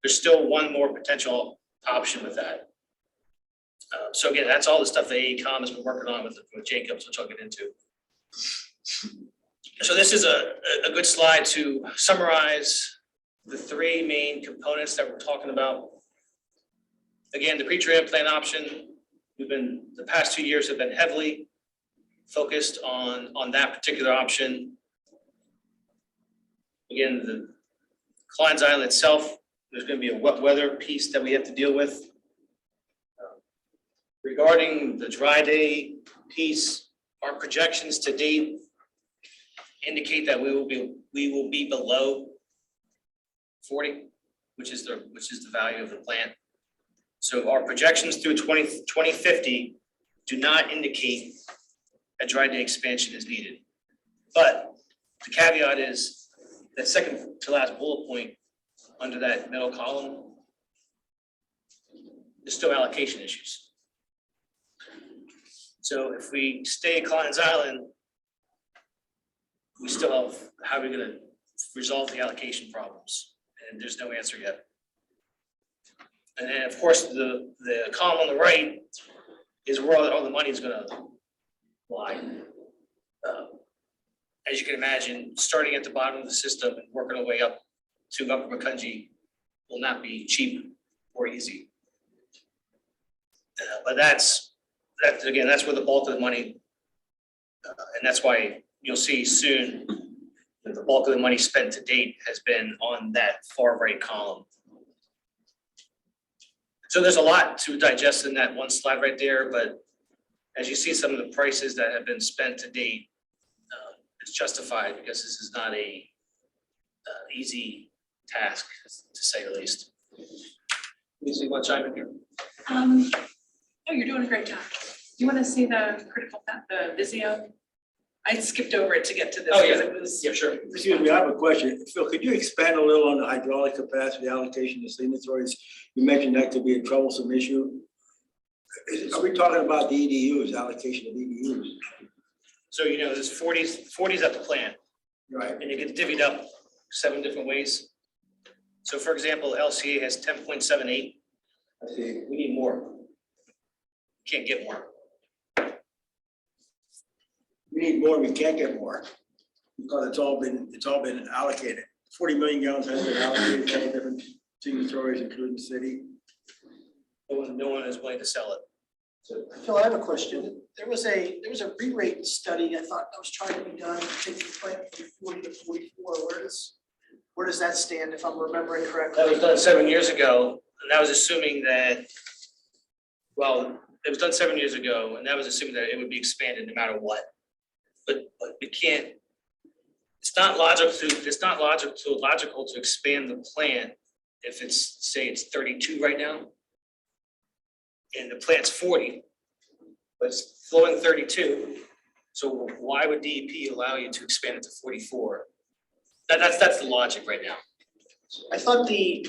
there's still one more potential option with that. So again, that's all the stuff that AECom has been working on with Jacobs, which I'll get into. So this is a good slide to summarize the 3 main components that we're talking about. Again, the pre-treatment plan option, the past 2 years have been heavily focused on that particular option. Again, the Klein's Island itself, there's going to be a wet weather piece that we have to deal with. Regarding the dry day piece, our projections to date indicate that we will be below 40, which is the value of the plant. So our projections through 2050 do not indicate a dry day expansion is needed. But the caveat is that second to last bullet point under that middle column, there's still allocation issues. So if we stay at Klein's Island, we still have, how are we gonna resolve the allocation problems? And there's no answer yet. And then, of course, the column on the right is where all the money is gonna lie. As you can imagine, starting at the bottom of the system and working our way up to Upper Macungie will not be cheap or easy. But that's where the bulk of the money, and that's why you'll see soon that the bulk of the money spent to date has been on that far right column. So there's a lot to digest in that one slide right there, but as you see some of the prices that have been spent to date, it's justified because this is not a easy task, to say the least. Lisa, you want to chime in here? No, you're doing a great job. Do you want to see the the Visio? I skipped over it to get to this Oh, yeah. because it was. Yeah, sure. excuse me, I have a question. Phil, could you expand a little on the hydraulic capacity allocation to signatories? You mentioned that could be a troublesome issue. Are we talking about the EDUs, allocation of EDUs? So, there's 40s at the plant, Right. and it gets divvied up 7 different ways. So for example, LCA has 10.78. I see. We need more. Can't get more. We need more, we can't get more, because it's all been allocated. 40 million gallons has been allocated to all different signatories, including the city. No one is willing to sell it. Phil, I have a question. There was a re-rate study, I thought that was trying to be done, taking the plant from 40 to 44. Where does that stand, if I'm remembering correctly? That was done 7 years ago, and that was assuming that, well, it was done 7 years ago, and that was assuming that it would be expanded no matter what. But we can't, it's not logical to expand the plant if it's, say it's 32 right now. And the plant's 40, but it's flowing 32. So why would DEP allow you to expand it to 44? That's the logic right now. I thought the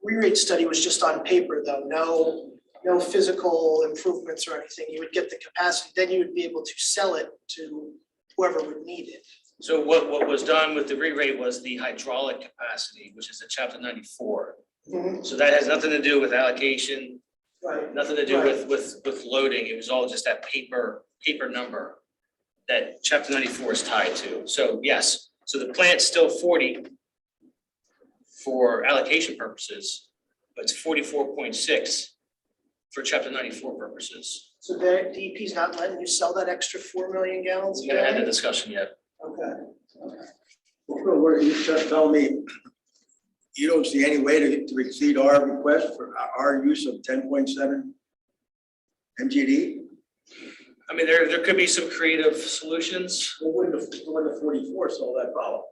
re-rate study was just on paper, though, no physical improvements or anything. You would get the capacity, then you would be able to sell it to whoever would need it. So what was done with the re-rate was the hydraulic capacity, which is a chapter 94. So that has nothing to do with allocation, Right. nothing to do with loading. It was all just that paper number that chapter 94 is tied to. So yes, so the plant's still 40 for allocation purposes, but it's 44.6 for chapter 94 purposes. So the DEP's not letting you sell that extra 4 million gallons? We haven't had the discussion yet. Okay. Well, what are you just telling me? You don't see any way to exceed our request for our use of 10.7 MGD? I mean, there could be some creative solutions. Well, wouldn't the 44 solve that problem?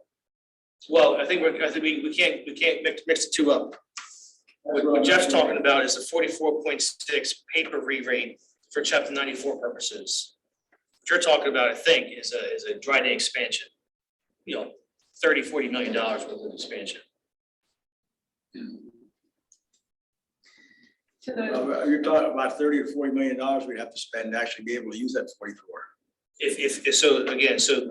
Well, I think we can't mix the two up. What Jeff's talking about is a 44.6 paper re-rate for chapter 94 purposes. What you're talking about, I think, is a dry day expansion. You know, $30-40 million worth of expansion. You're talking about 30 or 40 million dollars we'd have to spend to actually be able to use that 44. If so, again, so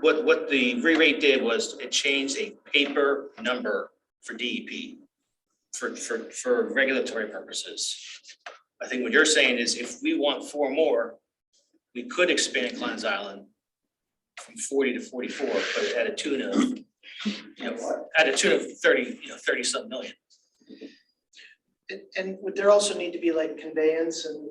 what the re-rate did was it changed a paper number for DEP for regulatory purposes. I think what you're saying is if we want 4 more, we could expand Klein's Island from 40 to 44, but at a tune of, at a tune of 30 some million. And would there also need to be like conveyance and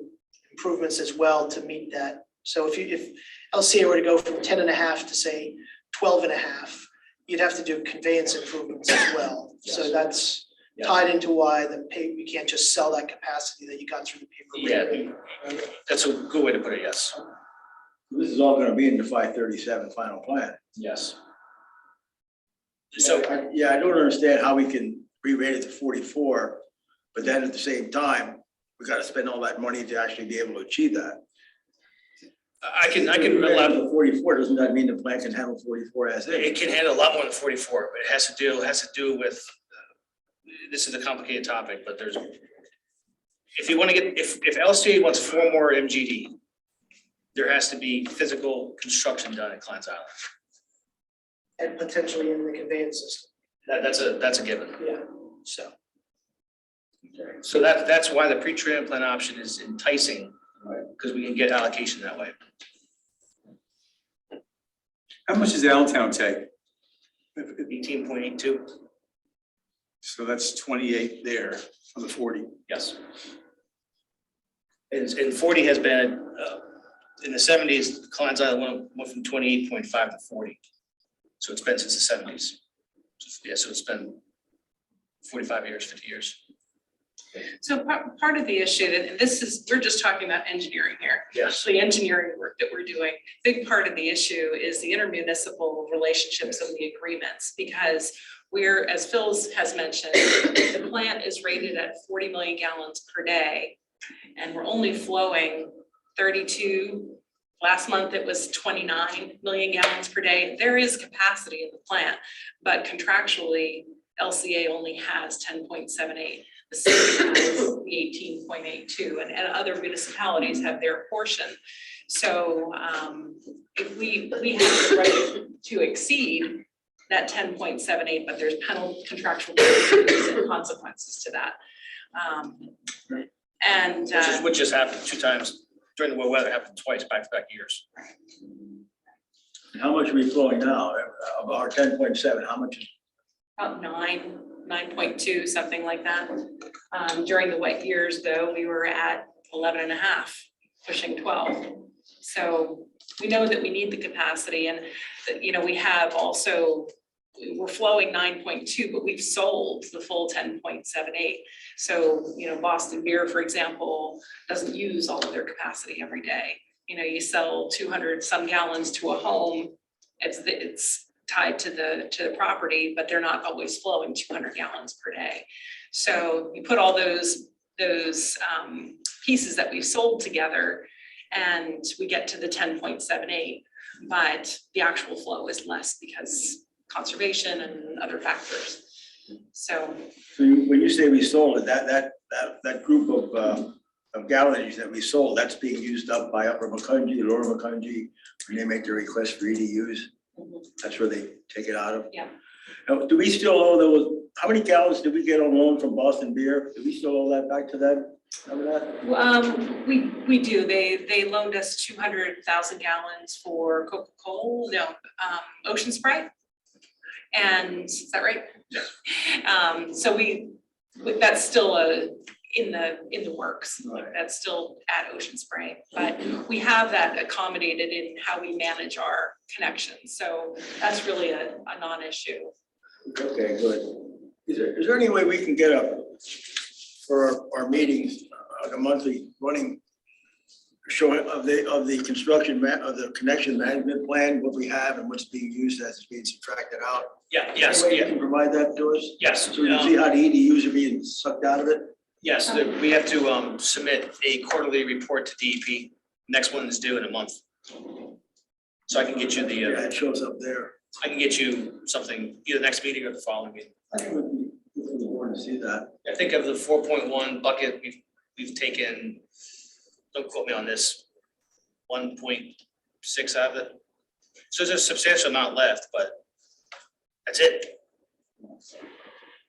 improvements as well to meet that? So if LCA were to go from 10.5 to say 12.5, you'd have to do conveyance improvements as well. So Yes. that's Yeah. tied into why you can't just sell that capacity that you got through the paper. Yeah, that's a good way to put it, yes. This is all gonna be in the 537 final plan. Yes. So, I don't understand how we can re-rate it to 44, but then at the same time, we gotta spend all that money to actually be able to achieve that. I can Allow allow, the 44, doesn't that mean the plant can handle 44 as is? it can handle a lot more than 44, but it has to do with, this is a complicated topic, but there's, if you want to get, if LCA wants 4 more MGD, there has to be physical construction done at Klein's Island. And potentially in the conveyance system. That's a given. Yeah. So. So that's why the pre-treatment plant option is enticing, because we can get allocation that way. How much does Allentown take? 18.82, So that's 28 there on the 40. yes. And 40 has been, in the 70s, Klein's Island went from 28.5 to 40. So it's been since the 70s. Yeah, so it's been 45 years, 50 years. So part of the issue, and this is, we're just talking about engineering here. Yes. The engineering work that we're doing, big part of the issue is the intermunicipal relationships and the agreements, because we're, as Phil has mentioned, the plant is rated at 40 million gallons per day, and we're only flowing 32. Last month, it was 29 million gallons per day. There is capacity in the plant, but contractually, LCA only has 10.78. The city has the 18.82, and other municipalities have their portion. So if we have the right to exceed that 10.78, but there's contractual penalties and consequences to that. Which just happened 2 times during the weather, happened twice back-to-back years. How much are we flowing now? Of our 10.7, how much is about 9.2, something like that. During the wet years, though, we were at 11.5, pushing 12. So we know that we need the capacity, and we have also, we're flowing 9.2, but we've sold the full 10.78. So, Boston Beer, for example, doesn't use all of their capacity every day. You sell 200 some gallons to a home, it's tied to the property, but they're not always flowing 200 gallons per day. So you put all those pieces that we've sold together, and we get to the 10.78, but the actual flow is less because conservation and other factors. So When you say we sold it, that group of gallons that we sold, that's being used up by Upper Macungie, Lower Macungie, when they make their request for EDUs. That's where they take it out of. Yeah. Now, do we still owe those, how many gallons did we get on loan from Boston Beer? Do we still owe that back to them? Remember that? we do. They loaned us 200,000 gallons for Coca-Cola, Ocean Spray. And is that right? Yes. So that's still in the works. Like, that's still at Ocean Spray, but we have that accommodated in how we manage our connections. So that's really a non-issue. Okay, good. Is there any way we can get for our meetings, the monthly running show of the construction of the connection management plan, what we have and what's being used as it's being subtracted out? Yeah, yes, Any way yeah, you can provide that to us? yes. So we can see how the EDUs are being sucked out of it? Yes, we have to submit a quarterly report to DEP. Next one is due in a month. So I can get you Yeah, it shows up there. I can get you something either next meeting or the following meeting. I think it would be important to see that. I think of the 4.1 bucket, we've taken, don't quote me on this, 1.6 out of it. So there's a substantial amount left, but that's it.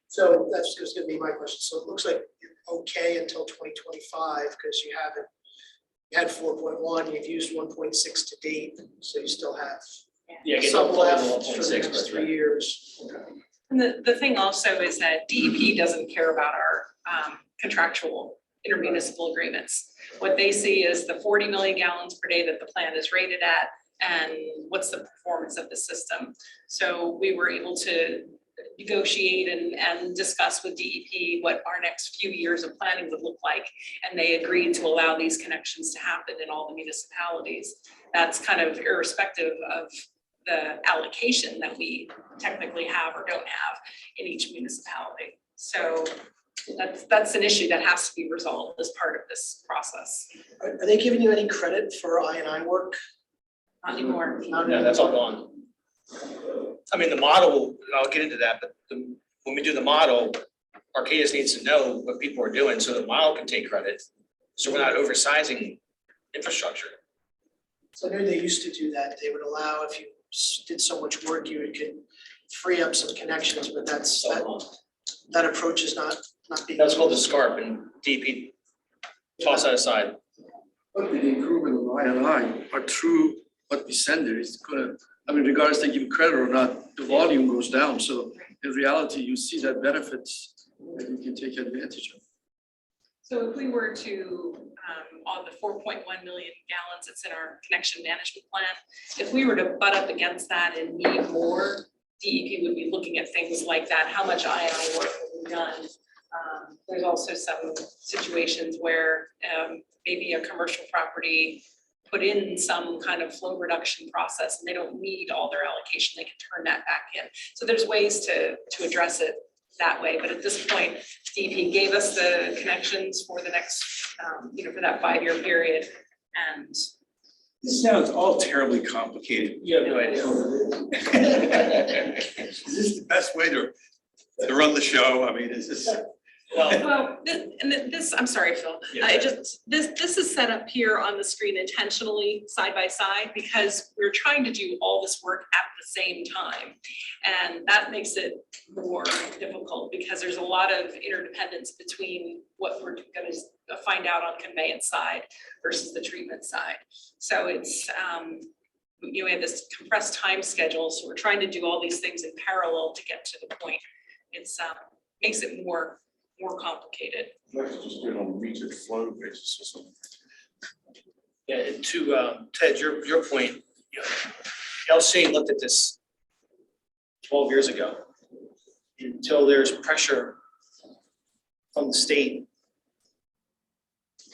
So that's just gonna be my question. So it looks like you're okay until 2025 because you had 4.1, you've used 1.6 to date, so you still have Yeah, get some to left for 1.6, the next but 3 years. And the thing also is that DEP doesn't care about our contractual intermunicipal agreements. What they see is the 40 million gallons per day that the plant is rated at, and what's the performance of the system. So we were able to negotiate and discuss with DEP what our next few years of planning would look like. And they agreed to allow these connections to happen in all the municipalities. That's kind of irrespective of the allocation that we technically have or don't have in each municipality. So that's an issue that has to be resolved as part of this process. Are they giving you any credit for I&I work? Not anymore. No, that's all gone. I mean, the model, I'll get into that, but when we do the model, Arcadis needs to know what people are doing so the model can take credit. So we're not oversizing infrastructure. So I know they used to do that. They would allow, if you did so much work, you could free up some connections, but that approach is not being. That's called the SCARP, and DP toss that aside. But the improvement of I&I are true what we send there is gonna, I mean, regardless they give credit or not, the volume goes down. So in reality, you see that benefits that you can take advantage of. So if we were to, on the 4.1 million gallons that's in our connection management plan, if we were to butt up against that and need more, DEP would be looking at things like that. How much I&I work will be done? There's also some situations where maybe a commercial property put in some kind of flow reduction process and they don't need all their allocation, they can turn that back in. So there's ways to address it that way. But at this point, DEP gave us the connections for the next, for that 5-year period. And This sounds all terribly complicated. You have no idea. Is this the best way to run the show? I mean, is this? well, this, I'm sorry, Phil. Yeah. This is set up here on the screen intentionally side by side because we're trying to do all this work at the same time. And that makes it more difficult because there's a lot of interdependence between what we're going to find out on conveyance side versus the treatment side. So it's, we have this compressed time schedule. So we're trying to do all these things in parallel to get to the point it's makes it more complicated. Let's just do it on a metered flow basis or something. Yeah, and to Ted, your point, you know, LC looked at this 12 years ago. Until there's pressure from the state,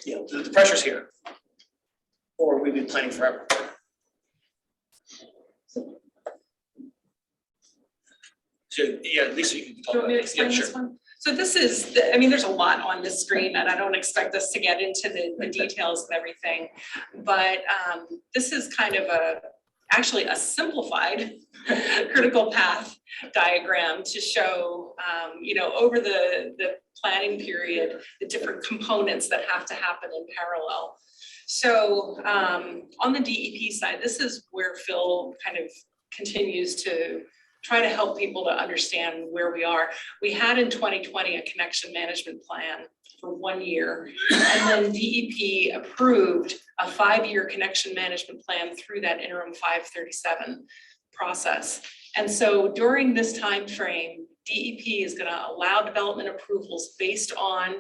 you know, the pressure's here. Or we've been planning forever. So, yeah, Lisa, you can Do talk you want about me to it. explain Yeah, this sure. one? So this is, I mean, there's a lot on this screen and I don't expect us to get into the details and everything. But this is kind of actually a simplified critical path diagram to show, you know, over the planning period, the different components that have to happen in parallel. So on the DEP side, this is where Phil kind of continues to try to help people to understand where we are. We had in 2020 a connection management plan for 1 year, and then DEP approved a 5-year connection management plan through that interim 537 process. And so during this time frame, DEP is going to allow development approvals based on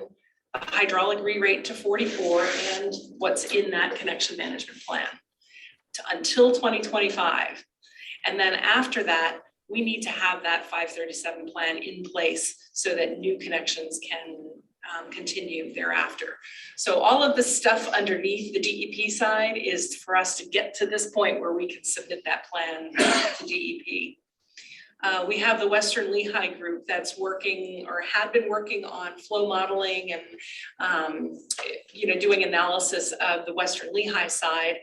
a hydraulic re-rate to 44 and what's in that connection management plan until 2025. And then after that, we need to have that 537 plan in place so that new connections can continue thereafter. So all of the stuff underneath the DEP side is for us to get to this point where we can submit that plan to DEP. We have the Western Lehigh group that's working or had been working on flow modeling and you know, doing analysis of the Western Lehigh side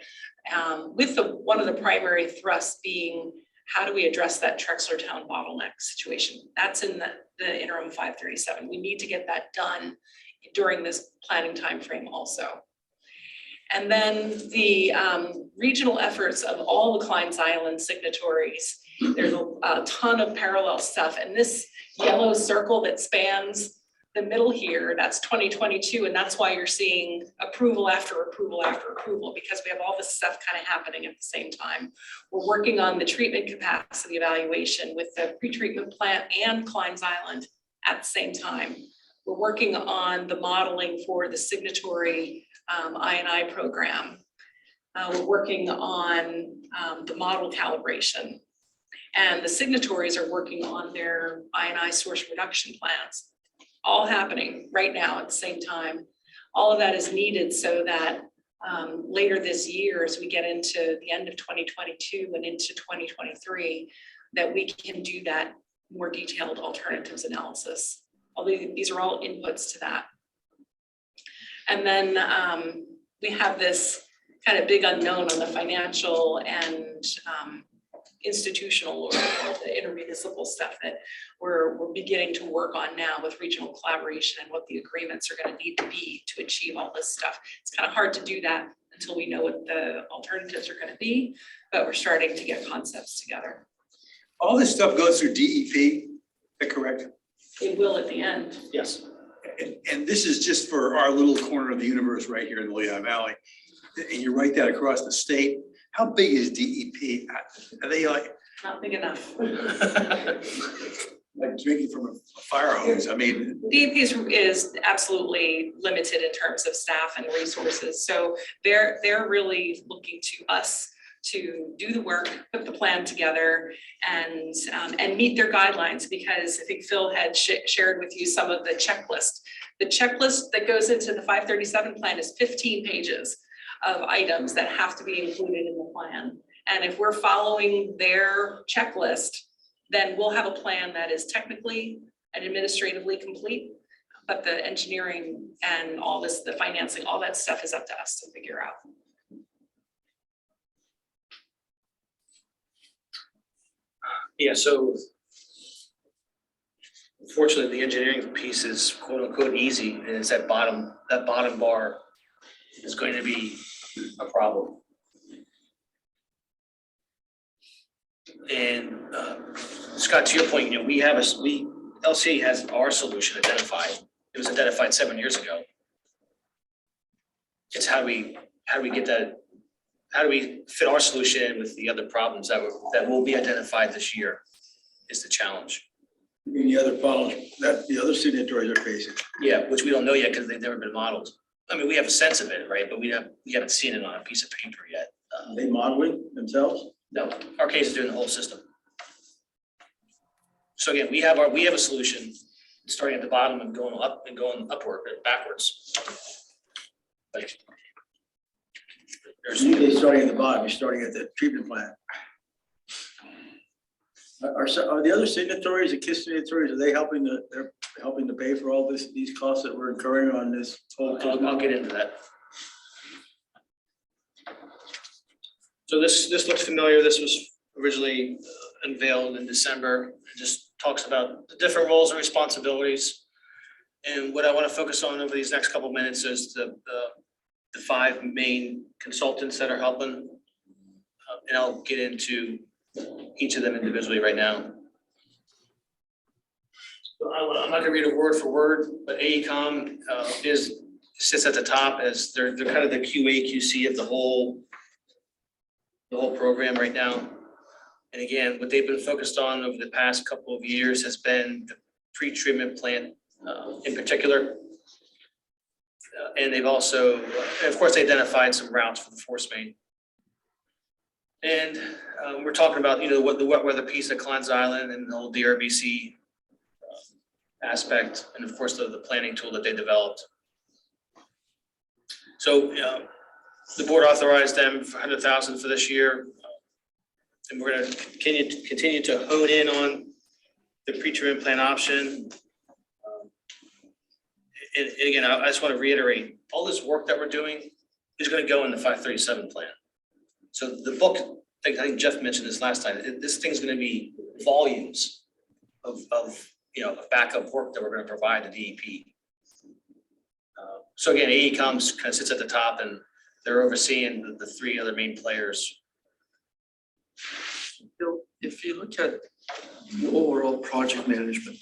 with one of the primary thrusts being how do we address that Trexlertown bottleneck situation? That's in the interim 537. We need to get that done during this planning timeframe also. And then the regional efforts of all the Klein's Island signatories. There's a ton of parallel stuff, and this yellow circle that spans the middle here, that's 2022, and that's why you're seeing approval after approval after approval, because we have all this stuff kind of happening at the same time. We're working on the treatment capacity evaluation with the pretreatment plant and Klein's Island at the same time. We're working on the modeling for the signatory I&I program. We're working on the model calibration. And the signatories are working on their I&I source reduction plans. All happening right now at the same time. All of that is needed so that later this year, as we get into the end of 2022 and into 2023, that we can do that more detailed alternatives analysis. Although these are all inputs to that. And then we have this kind of big unknown on the financial and institutional or the intermunicipal stuff that we're beginning to work on now with regional collaboration and what the agreements are going to need to be to achieve all this stuff. It's kind of hard to do that until we know what the alternatives are going to be, but we're starting to get concepts together. All this stuff goes through DEP, is that correct? It will at the end. Yes. And this is just for our little corner of the universe right here in the Lehigh Valley. And you write that across the state. How big is DEP? Are they like? Not big enough. Like drinking from a fire hose? I mean. DEP is absolutely limited in terms of staff and resources. So they're really looking to us to do the work, put the plan together and meet their guidelines, because I think Phil had shared with you some of the checklist. The checklist that goes into the 537 plan is 15 pages of items that have to be included in the plan. And if we're following their checklist, then we'll have a plan that is technically and administratively complete, but the engineering and all this, the financing, all that stuff is up to us to figure out. Yeah, so unfortunately, the engineering piece is quote unquote easy, and it's that bottom bar is going to be a problem. And Scott, to your point, you know, LC has our solution identified. It was identified 7 years ago. It's how do we get that? How do we fit our solution in with the other problems that will be identified this year is the challenge. And the other follows, that the other signatories are facing. Yeah, which we don't know yet because they've never been modeled. I mean, we have a sense of it, right? But we haven't seen it on a piece of paper yet. Are they modeling themselves? No, our case is doing the whole system. So again, we have a solution starting at the bottom and going up and going upward and backwards. Like, You're starting at the bottom, you're starting at the treatment plant. Are the other signatories, the KISS signatories, are they they're helping to pay for all these costs that we're incurring on this whole? I'll get into that. So this looks familiar. This was originally unveiled in December. It just talks about the different roles and responsibilities. And what I want to focus on over these next couple of minutes is the 5 main consultants that are helping. And I'll get into each of them individually right now. So I'm not gonna read it word for word, but AECOM sits at the top as they're kind of the QA QC of the whole program right now. And again, what they've been focused on over the past couple of years has been the pre-treatment plant in particular. And they've also, of course, they identified some routes for the force main. And we're talking about, the wet weather piece at Klein's Island and the whole DRBC aspect, and of course, the planning tool that they developed. So the board authorized them for $100,000 for this year. And we're going to continue to hone in on the pre-treatment plan option. And again, I just want to reiterate, all this work that we're doing is going to go in the 537 plan. So the book, I think Jeff mentioned this last time, this thing's going to be volumes of backup work that we're going to provide to DEP. So again, AECOM kind of sits at the top and they're overseeing the 3 other main players. If you look at the overall project management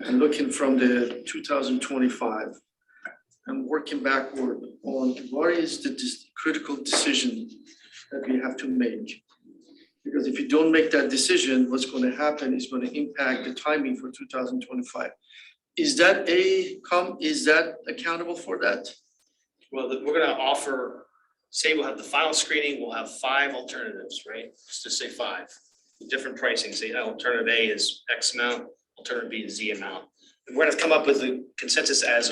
and looking from the 2025 and working backward on what is the critical decision that we have to make. Because if you don't make that decision, what's going to happen is going to impact the timing for 2025. Is that accountable for that? Well, we're going to offer, say we'll have the final screening, we'll have 5 alternatives, right? Just to say 5, different pricing. Say alternative A is X amount, alternative B is Z amount. And we're going to come up with a consensus as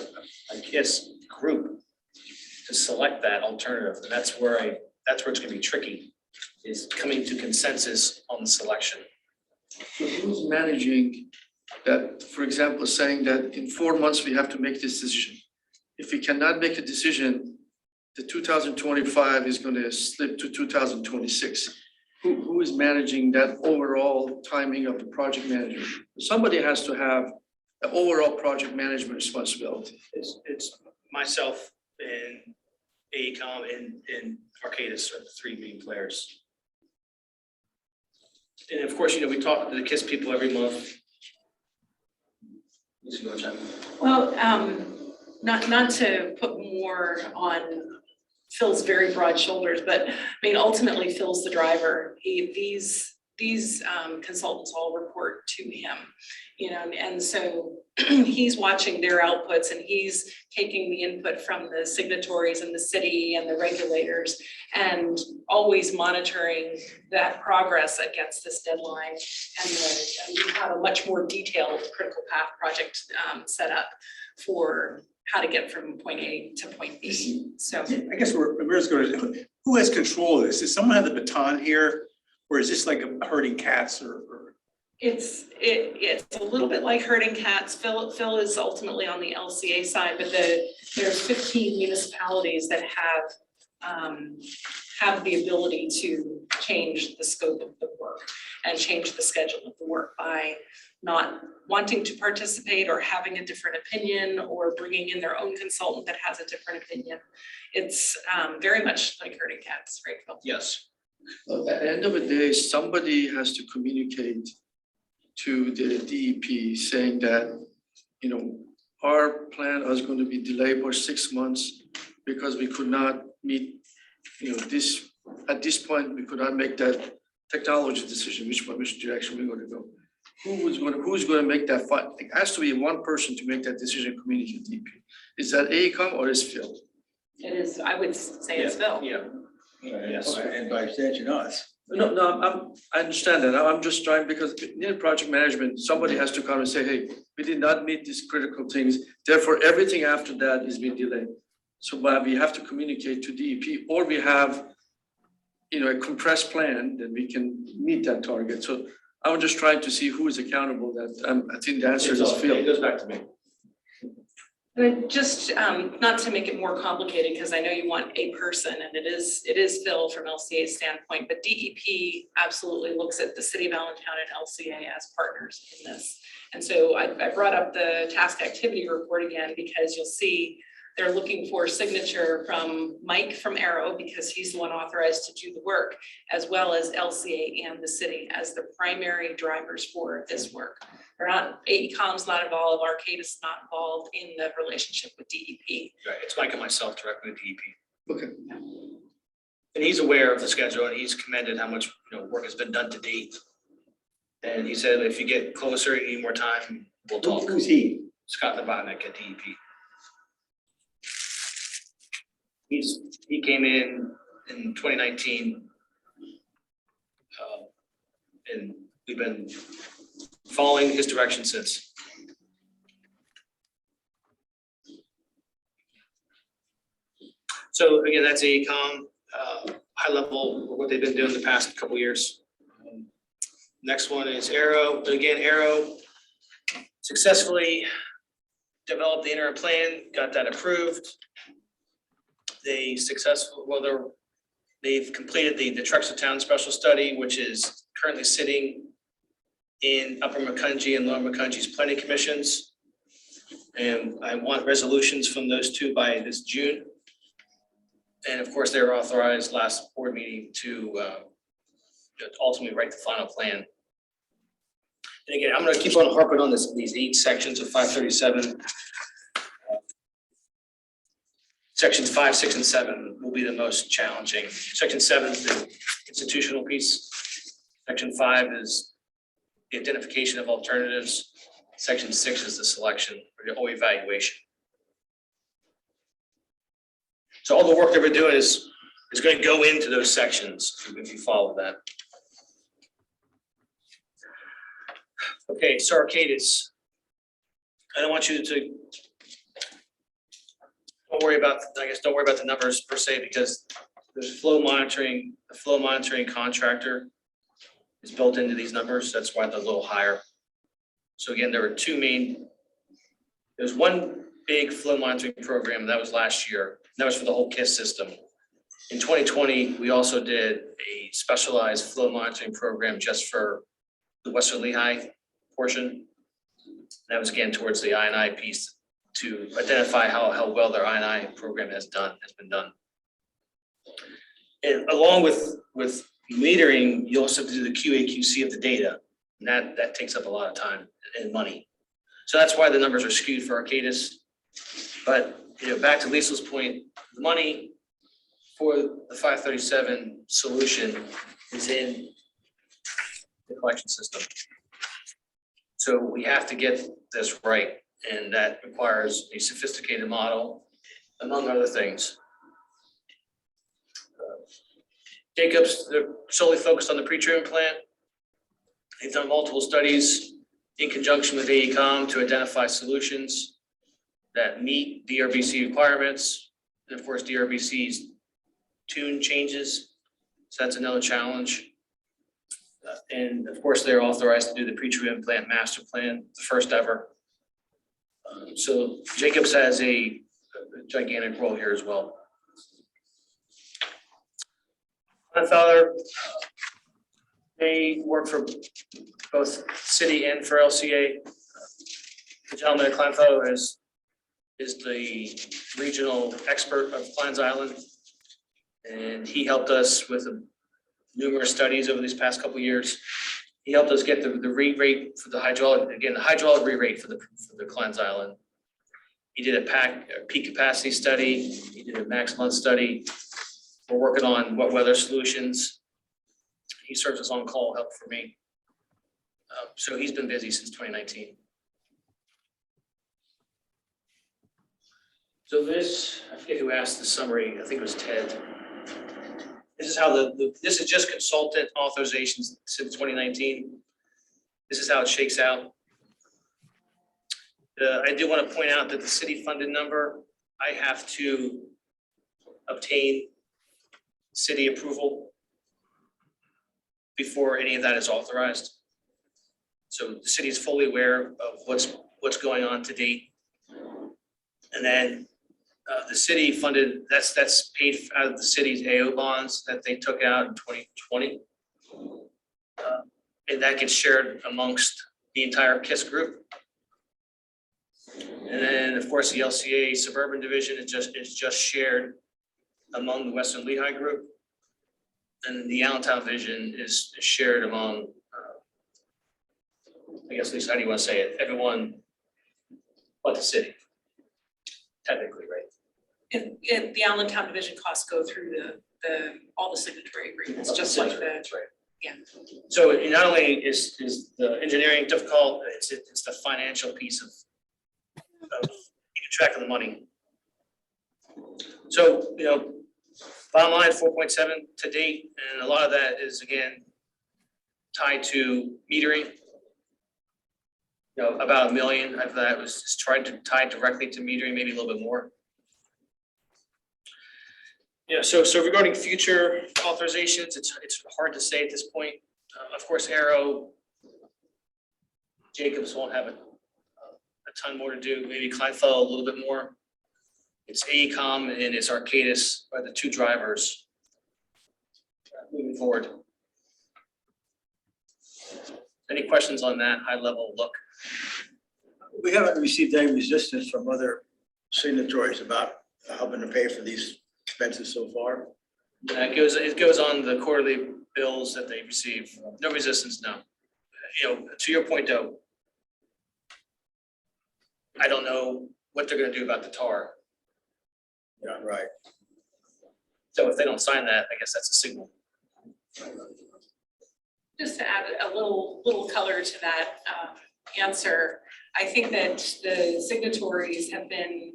a KISS group to select that alternative. And that's where it's going to be tricky, is coming to consensus on the selection. So who's managing that, for example, saying that in 4 months we have to make this decision? If we cannot make a decision, the 2025 is going to slip to 2026. Who is managing that overall timing of the project management? Somebody has to have the overall project management responsibility. It's myself and AECOM and Arcadis are the 3 main players. And of course, we talk to the KISS people every month. Well, not to put more on Phil's very broad shoulders, but I mean, ultimately Phil's the driver. These consultants all report to him, and so he's watching their outputs and he's taking the input from the signatories and the city and the regulators and always monitoring that progress against this deadline. And we have a much more detailed critical path project set up for how to get from point A to point B. So I guess we're just going to, who has control of this? Does someone have the baton here? Or is this like a herding cats or? it's a little bit like herding cats. Phil is ultimately on the LCA side, but there's 15 municipalities that have the ability to change the scope of the work and change the schedule of the work by not wanting to participate or having a different opinion or bringing in their own consultant that has a different opinion. It's very much like herding cats, right, Phil? Yes. At the end of the day, somebody has to communicate to the DEP saying that, our plan is going to be delayed for 6 months because we could not meet, this, at this point, we could not make that technology decision, which direction we're going to go. who's going to make that fight? It has to be one person to make that decision, communicate DEP. Is that AECOM or is Phil? It is, I would say it's Phil. Yeah. Yes, and by extension us. No, I understand that. I'm just trying, because in project management, somebody has to come and say, hey, we did not meet these critical things. Therefore, everything after that is being delayed. So but we have to communicate to DEP, or we have, a compressed plan that we can meet that target. So I'm just trying to see who is accountable. That I think the answer is It Phil. goes back to me. And just, not to make it more complicated, because I know you want a person, and it is Phil from LCA's standpoint, but DEP absolutely looks at the city of Allentown and LCA as partners in this. And so I brought up the task activity report again, because you'll see they're looking for signature from Mike from Arrow, because he's the one authorized to do the work, as well as LCA and the city as the primary drivers for this work. They're not, AECOM's not involved, Arcadis not involved in the relationship with DEP. Right, it's Mike and myself directly with DEP. Okay. And he's aware of the schedule, and he's commended how much, work has been done to date. And he said, if you get closer, you need more time, we'll talk. Who's he? Scott Novotnik at DEP. He came in 2019. And we've been following his direction since. So again, that's AECOM, high level, what they've been doing the past couple years. Next one is Arrow. Again, Arrow successfully developed the interim plan, got that approved. They've completed the Truxtun Town Special Study, which is currently sitting in Upper Macungie and Lower Macungie's planning commissions. And I want resolutions from those two by this June. And of course, they were authorized last board meeting to ultimately write the final plan. And again, I'm gonna keep on harping on these 8 sections of 537. Sections 5, 6, and 7 will be the most challenging. Section 7 is the institutional piece. Section 5 is the identification of alternatives. Section 6 is the selection or evaluation. So all the work that we're doing is going to go into those sections if you follow that. Okay, so Arcadis, I don't want you to don't worry about the numbers per se, because there's flow monitoring, the flow monitoring contractor is built into these numbers. That's why they're a little higher. So again, there were there's one big flow monitoring program that was last year. That was for the whole KISS system. In 2020, we also did a specialized flow monitoring program just for the Western Lehigh portion. That was again towards the I&I piece, to identify how well their I&I program has been done. And along with metering, you also have to do the QA/QC of the data, and that takes up a lot of time and money. So that's why the numbers are skewed for Arcadis. But back to Liesel's point, the money for the 537 solution is in the collection system. So we have to get this right. And that requires a sophisticated model, among other things. Jacobs, they're solely focused on the pre-treatment plant. They've done multiple studies in conjunction with AECOM to identify solutions that meet DRBC requirements. And of course, DRBC's tune changes. So that's another challenge. And of course, they're authorized to do the pre-treatment plant master plan, the first ever. So Jacobs has a gigantic role here as well. Kleinfelder, they work for both city and for LCA. The gentleman at Kleinfelder is the regional expert of Klein's Island. And he helped us with numerous studies over these past couple of years. He helped us get the re-rate for the hydraulic re-rate for the Klein's Island. He did a peak capacity study. He did a max month study. We're working on what weather solutions. He serves as on-call help for me. So he's been busy since 2019. So this, I forget who asked the summary, I think it was Ted. This is how this is just consultant authorizations since 2019. This is how it shakes out. I do want to point out that the city funded number, I have to obtain city approval before any of that is authorized. So the city is fully aware of what's going on to date. And then the city funded, that's paid out of the city's AO bonds that they took out in 2020. And that gets shared amongst the entire KISS group. And then, of course, the LCA Suburban Division is just shared among the Western Lehigh group. And the Allentown Division is shared among, I guess, Lisa, how do you want to say it? Everyone but the city, technically, right? And the Allentown division costs go through all the signatory agreements, just like the. That's right. Yeah. So not only is the engineering difficult, it's the financial piece of keeping track of the money. So, bottom line, 4.7 to date, and a lot of that is again tied to metering. About $1 million of that was tied directly to metering, maybe a little bit more. So regarding future authorizations, it's hard to say at this point. Of course, Arrow, Jacobs won't have a ton more to do, maybe Kleinfeld a little bit more. It's AECom and it's Arcadis are the two drivers moving forward. Any questions on that high level look? We haven't received any resistance from other signatories about helping to pay for these expenses so far. It goes on the quarterly bills that they receive. No resistance, no. To your point though, I don't know what they're gonna do about the tar. Yeah, right. So if they don't sign that, I guess that's a signal. Just to add a little color to that answer, I think that the signatories have been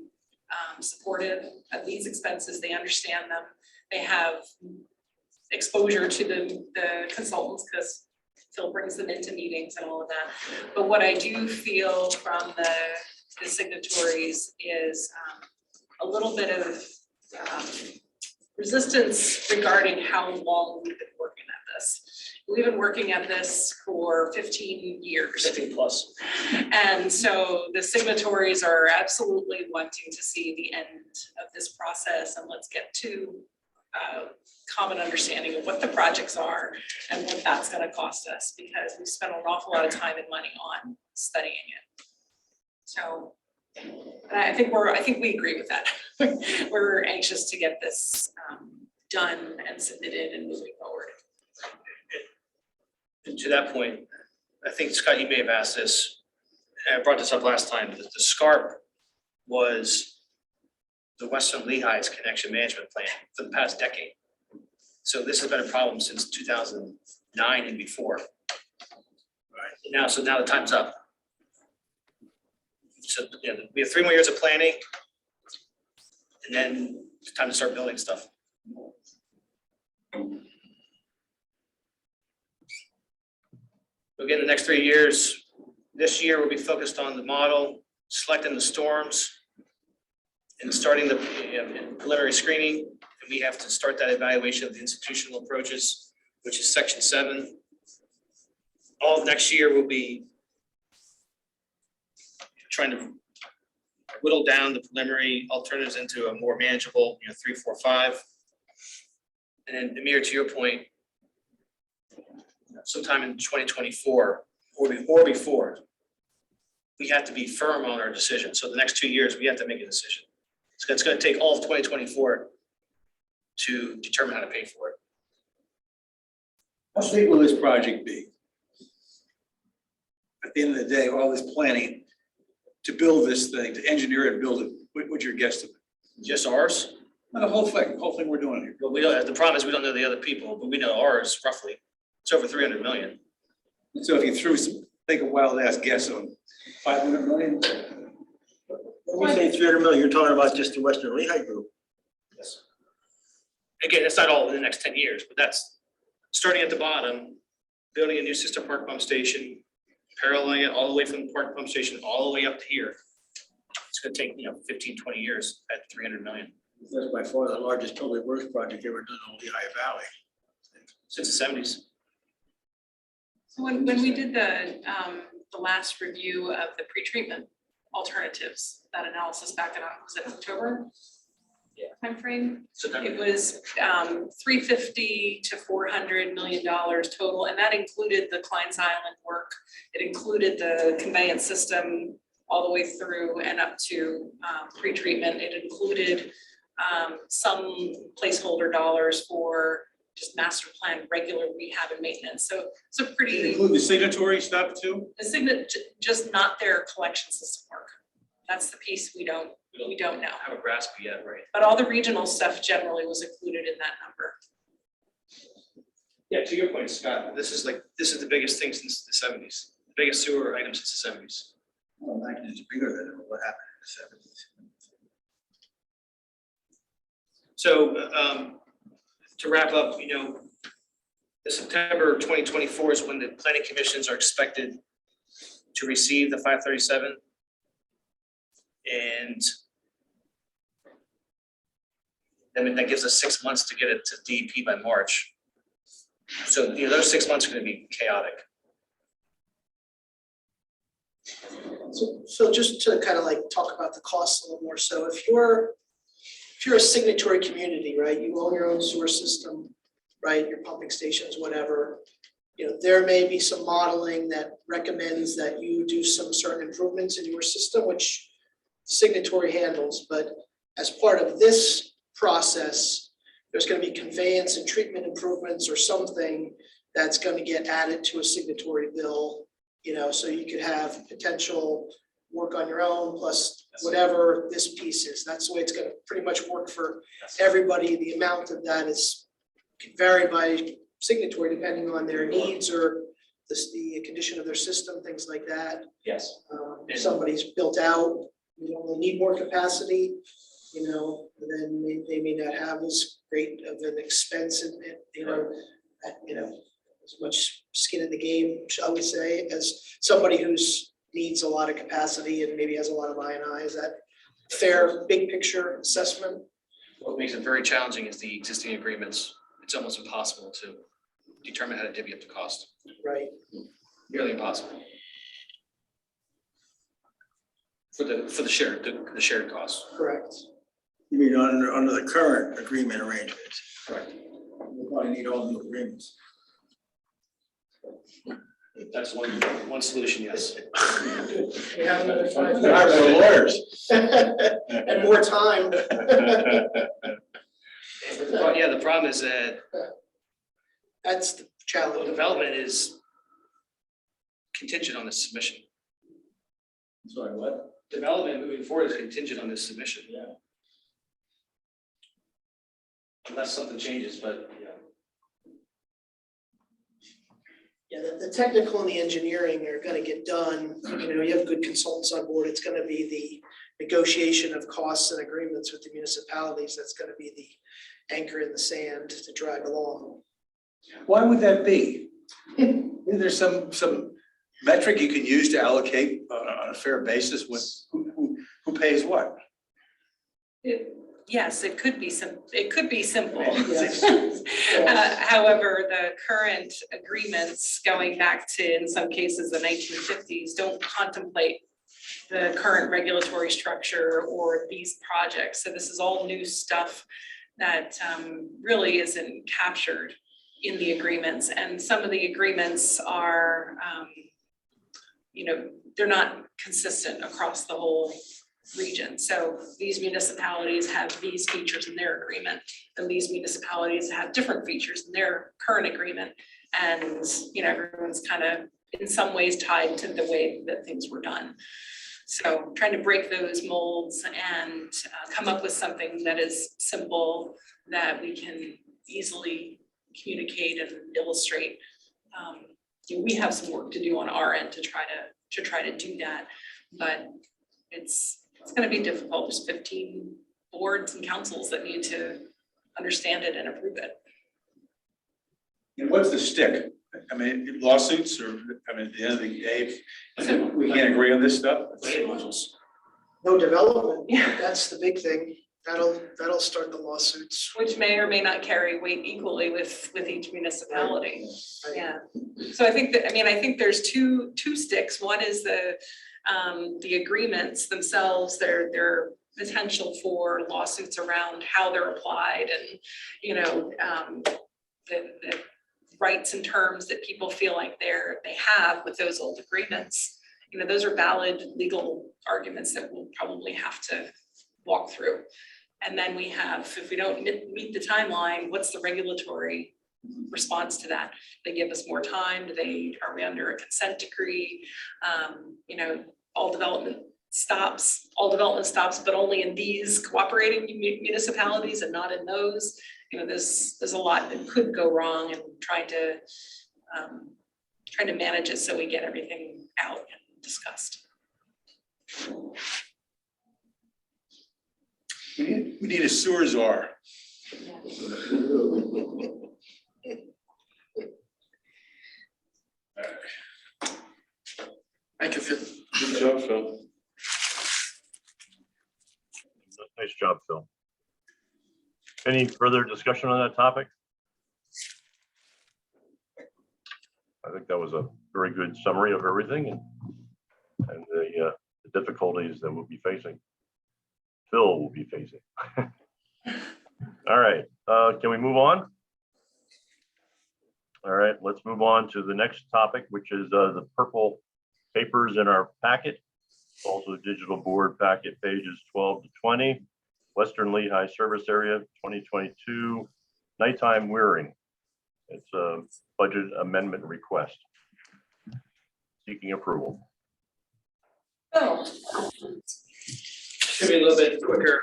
supportive of these expenses. They understand them. They have exposure to the consultants because Phil brings them into meetings and all of that. But what I do feel from the signatories is a little bit of resistance regarding how long we've been working at this. We've been working at this for 15 years. 15 plus. And so the signatories are absolutely wanting to see the end of this process, and let's get to common understanding of what the projects are and what that's going to cost us, because we've spent an awful lot of time and money on studying it. So I think we agree with that. We're anxious to get this done and submitted and moving forward. And to that point, I think, Scott, you may have asked this, and I brought this up last time, that the SCARP was the Western Lehigh's connection management plan for the past decade. So this has been a problem since 2009 and before. Right. So now the time's up. So we have 3 more years of planning, and then it's time to start building stuff. Again, the next 3 years, this year will be focused on the model, selecting the storms, and starting the preliminary screening. And we have to start that evaluation of the institutional approaches, which is section 7. All of next year will be trying to whittle down the preliminary alternatives into a more manageable, 3, 4, 5. And then, Amir, to your point, sometime in 2024 or before, we have to be firm on our decision. So the next 2 years, we have to make a decision. So it's going to take all of 2024 to determine how to pay for it. How big will this project be? At the end of the day, all this planning to build this thing, to engineer it and build it, what's your guesstimate? Just ours? Not the whole thing we're doing here. But we don't. The problem is we don't know the other people, but we know ours roughly. It's over 300 million. So if you threw some take a wild ass guess on 500 million. When we say 300 million, you're talking about just the Western Lehigh group. Yes. Again, that's not all in the next 10 years, but that's starting at the bottom, building a new sister park pump station, paralleling it all the way from the park pump station all the way up to here. It's gonna take, 15, 20 years at 300 million That's by far the largest public works project ever done in Lehigh Valley. since the 70s. So when we did the last review of the pretreatment alternatives, that analysis back in, was it October? Yeah. Timeframe? September. It was $350 to $400 million total, and that included the Klein's Island work. It included the conveyance system all the way through and up to pretreatment. It included some placeholder dollars for just master plan, regular rehab and maintenance. So Did it pretty, include the signatory stuff too? the signet, just not their collection system work. That's the piece we don't know. Have a grasp yet, right? But all the regional stuff generally was included in that number. Yeah, to your point, Scott, this is the biggest thing since the 70s, the biggest sewer item since the 70s. Well, imagine it's bigger than what happened in the 70s. So to wrap up, the September 2024 is when the planning commissions are expected to receive the 537. And then that gives us 6 months to get it to DEP by March. So those 6 months are going to be chaotic. So just to kind of like talk about the costs a little more, so if you're a signatory community, right, you own your own sewer system, right, your pumping stations, whatever, there may be some modeling that recommends that you do some certain improvements in your system, which signatory handles, but as part of this process, there's going to be conveyance and treatment improvements or something that's going to get added to a signatory bill, so you could have potential work on your own plus whatever this piece is. That's the way it's going to pretty much work for everybody. The amount of that can vary by signatory depending on their needs or the condition of their system, things like that. Yes. If somebody's built out, you don't really need more capacity, then they may not have as great of an expense in it, as much skin in the game, shall we say, as somebody who's needs a lot of capacity and maybe has a lot of I&I. Is that a fair big picture assessment? What makes it very challenging is the existing agreements. It's almost impossible to determine how to divvy up the cost. Right. Nearly impossible. For the shared costs. Correct. You mean under the current agreement arrangements? Correct. We'll probably need all new agreements. That's one solution, yes. We have another 5 Hire more lawyers. and more time. Yeah, the problem is that That's the challenge. development is contingent on this submission. Sorry, what? Development moving forward is contingent on this submission. Yeah. Unless something changes, but Yeah, the technical and the engineering are gonna get done. You have good consultants on board. It's gonna be the negotiation of costs and agreements with the municipalities. That's gonna be the anchor in the sand to drag along. Why would that be? Is there some metric you can use to allocate on a fair basis who pays what? Yes, it could be simple. Yes. However, the current agreements going back to, in some cases, the 1950s, don't contemplate the current regulatory structure or these projects. So this is all new stuff that really isn't captured in the agreements. And some of the agreements are, they're not consistent across the whole region. So these municipalities have these features in their agreement, and these municipalities have different features in their current agreement. And, everyone's kind of in some ways tied to the way that things were done. So trying to break those molds and come up with something that is simple, that we can easily communicate and illustrate we have some work to do on our end to try to do that. But it's gonna be difficult. There's 15 boards and councils that need to understand it and approve it. And what's the stick? I mean, lawsuits or, I mean, at the end of the day, if we can't agree on this stuff. No development, Yeah. that's the big thing. That'll start the lawsuits. Which may or may not carry weight equally with each municipality. Yeah, so I think that, I think there's two sticks. One is the agreements themselves, their potential for lawsuits around how they're applied and, the rights and terms that people feel like they have with those old agreements. Those are valid legal arguments that we'll probably have to walk through. And then we have, if we don't meet the timeline, what's the regulatory response to that? They give us more time? Are we under a consent decree? All development stops, but only in these cooperating municipalities and not in those. There's a lot that could go wrong, and trying to manage it so we get everything out and discussed. We need a sewer czar. Thank you, Phil. Good job, Phil. Nice job, Phil. Any further discussion on that topic? I think that was a very good summary of everything and the difficulties that we'll be facing. Phil will be facing. All right, can we move on? All right, let's move on to the next topic, which is the purple papers in our packet. Also digital board packet pages 12 to 20. Western Lehigh Service Area 2022 nighttime weiring. It's a budget amendment request. Seeking approval. Oh. Should be a little bit quicker.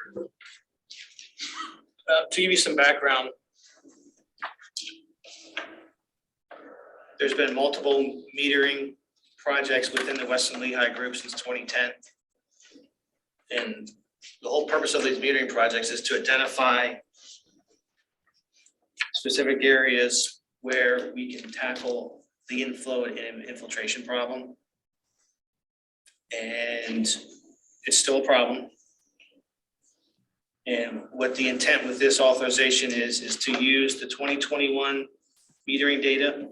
To give you some background, there's been multiple metering projects within the Western Lehigh group since 2010. And the whole purpose of these metering projects is to identify specific areas where we can tackle the inflow and infiltration problem. And it's still a problem. And what the intent with this authorization is to use the 2021 metering data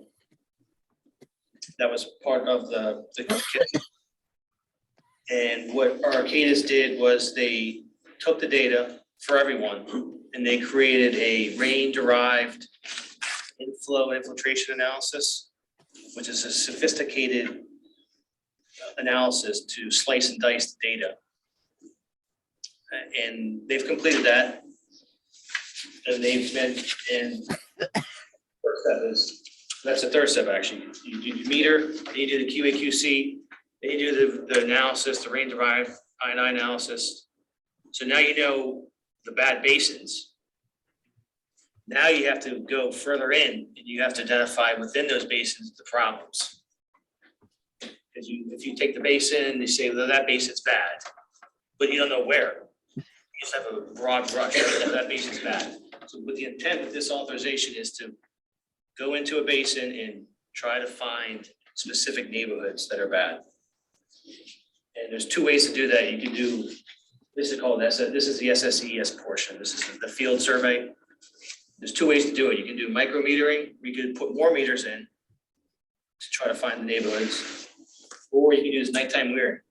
that was part of the and what Arcadis did was they took the data for everyone and they created a rain-derived inflow and infiltration analysis, which is a sophisticated analysis to slice and dice the data. And they've completed that. And they've been in, first step is, that's the third step actually. You meter, then you do the QA/QC, then you do the analysis, the rain-derived I&I analysis. So now you know the bad basins. Now you have to go further in and you have to identify within those basins the problems. Because if you take the basin and you say, well, that basin's bad, but you don't know where. You just have a broad brush, that basin's bad. So with the intent with this authorization is to go into a basin and try to find specific neighborhoods that are bad. And there's two ways to do that. You can do, this is called, this is the SSES portion. This is the field survey. There's two ways to do it. You can do micrometering. We could put more meters in to try to find the neighborhoods, or you can use nighttime weiring.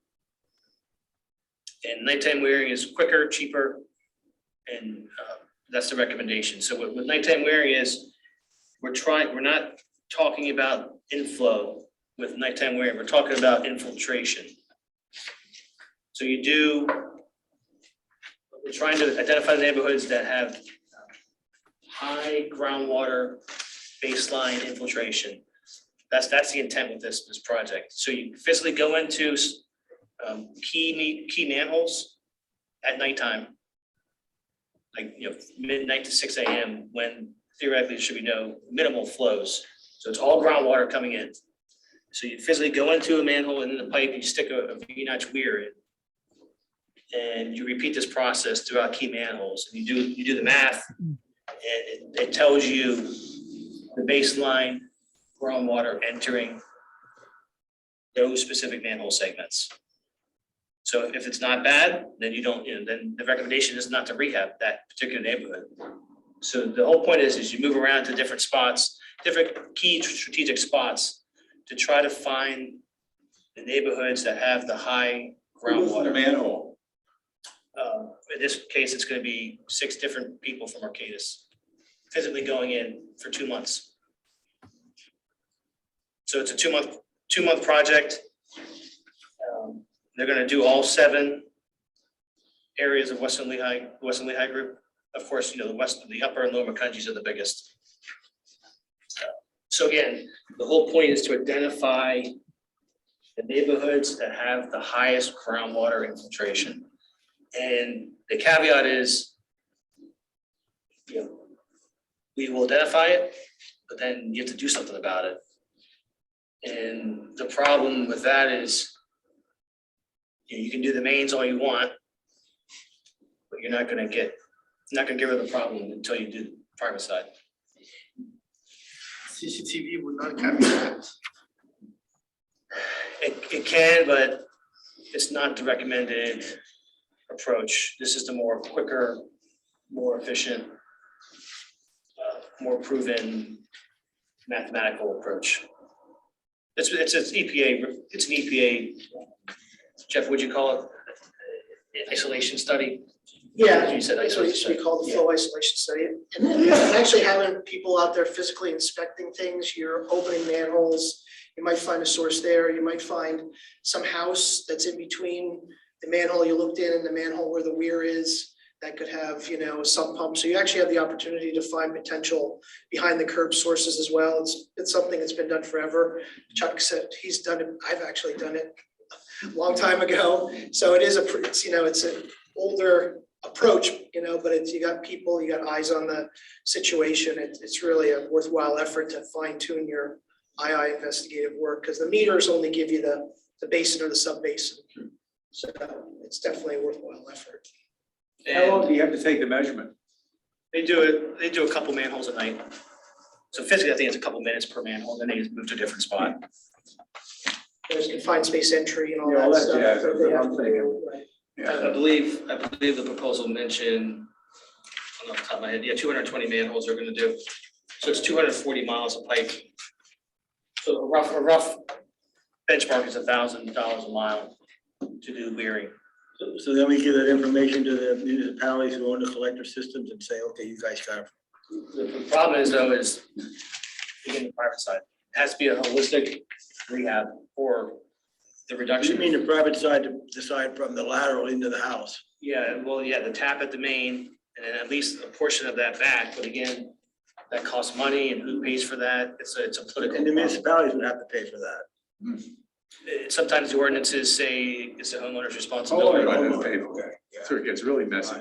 And nighttime weiring is quicker, cheaper, and that's the recommendation. So what nighttime weiring is, we're not talking about inflow with nighttime weiring. We're talking about infiltration. So we're trying to identify the neighborhoods that have high groundwater baseline infiltration. That's the intent with this project. So you physically go into key manholes at nighttime, like midnight to 6 a.m. when theoretically there should be no minimal flows. So it's all groundwater coming in. So you physically go into a manhole and in the pipe, you stick a V-notch weir in. And you repeat this process throughout key manholes. And you do the math, and it tells you the baseline groundwater entering those specific manhole segments. So if it's not bad, then you don't, then the recommendation is not to rehab that particular neighborhood. So the whole point is you move around to different spots, different key strategic spots to try to find the neighborhoods that have the high groundwater. Manhole. In this case, it's gonna be 6 different people from Arcadis physically going in for 2 months. So it's a two month project. They're gonna do all 7 areas of Western Lehigh group. Of course, the upper and lower Macungies are the biggest. So again, the whole point is to identify the neighborhoods that have the highest groundwater infiltration. And the caveat is, we will identify it, but then you have to do something about it. And the problem with that is, you can do the mains all you want, but you're not gonna get rid of the problem until you do the private side. CCTV would not capture that. It can, but it's not the recommended approach. This is the more quicker, more efficient, more proven mathematical approach. It's EPA, it's an EPA, Jeff, what'd you call it? Isolation study? Yeah, You said that's what it used to be isolation. called, the flow isolation study. And then actually having people out there physically inspecting things, you're opening manholes, you might find a source there, you might find some house that's in between the manhole you looked in and the manhole where the weir is, that could have, a sump pump. So you actually have the opportunity to find potential behind the curb sources as well. It's something that's been done forever. Chuck said he's done it, I've actually done it a long time ago. So it is it's an older approach, but you got people, you got eyes on the situation. It's really a worthwhile effort to fine tune your II investigative work, because the meters only give you the basin or the sub basin. So it's definitely a worthwhile effort. How long do you have to take the measurement? They do a couple manholes a night. So physically, I think it's a couple minutes per manhole, then they just move to a different spot. There's confined space entry and all Yeah, that that's- stuff. yeah, that they have I'm to do, right. Yeah. I believe the proposal mentioned, I don't know off the top of my head, 220 manholes they're gonna do. So it's 240 miles of pipe. So a rough benchmark is $1,000 a mile to do weiring. So then we give that information to the municipalities who own the collector systems and say, okay, you guys got it. The problem is though, is again, the private side, it has to be a holistic rehab for the reduction. You mean the private side to decide from the lateral into the house? Yeah, well, yeah, the tap at the main, and then at least a portion of that back, but again, that costs money, and who pays for that? It's a political And the problem. municipalities would have to pay for that. Sometimes the ordinances say it's the homeowner's Oh, responsibility, okay. So it gets really messy.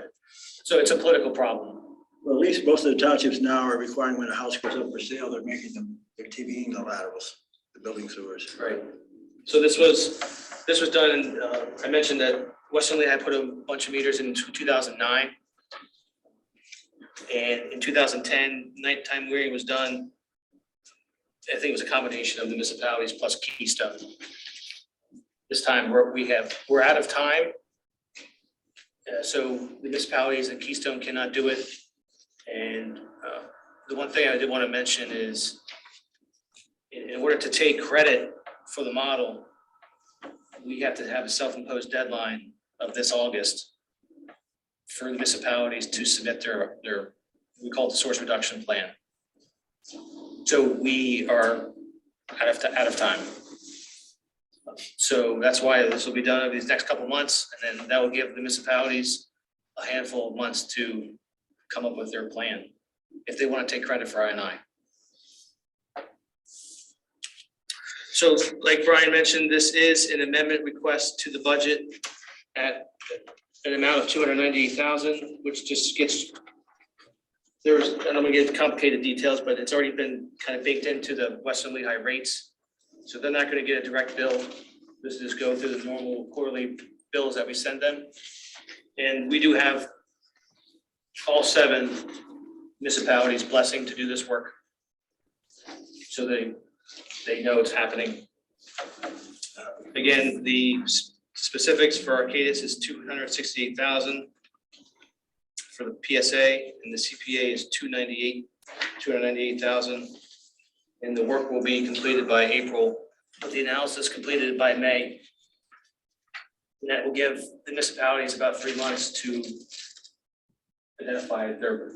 so it's a political problem. Well, at least most of the townships now are requiring when a house goes up for sale, they're TVing the laterals, the building sewers. Right. So this was done, I mentioned that Western Lehigh put a bunch of meters in 2009. And in 2010, nighttime weiring was done. I think it was a combination of the municipalities plus Keystone. This time we're out of time. So the municipalities and Keystone cannot do it. And the one thing I did want to mention is in order to take credit for the model, we have to have a self-imposed deadline of this August for the municipalities to submit their we call it the source reduction plan. So we are out of time. So that's why this will be done over these next couple of months, and then that will give the municipalities a handful of months to come up with their plan if they want to take credit for I&I. So like Brian mentioned, this is an amendment request to the budget at an amount of $298,000, which just gets, and I'm gonna get into complicated details, but it's already been kind of baked into the Western Lehigh rates. So they're not gonna get a direct bill. This is just go through the normal quarterly bills that we send them. And we do have all 7 municipalities' blessing to do this work. So they know it's happening. Again, the specifics for Arcadis is 268,000 for the PSA, and the CPA is 298,000. And the work will be completed by April, with the analysis completed by May. And that will give the municipalities about 3 months to identify their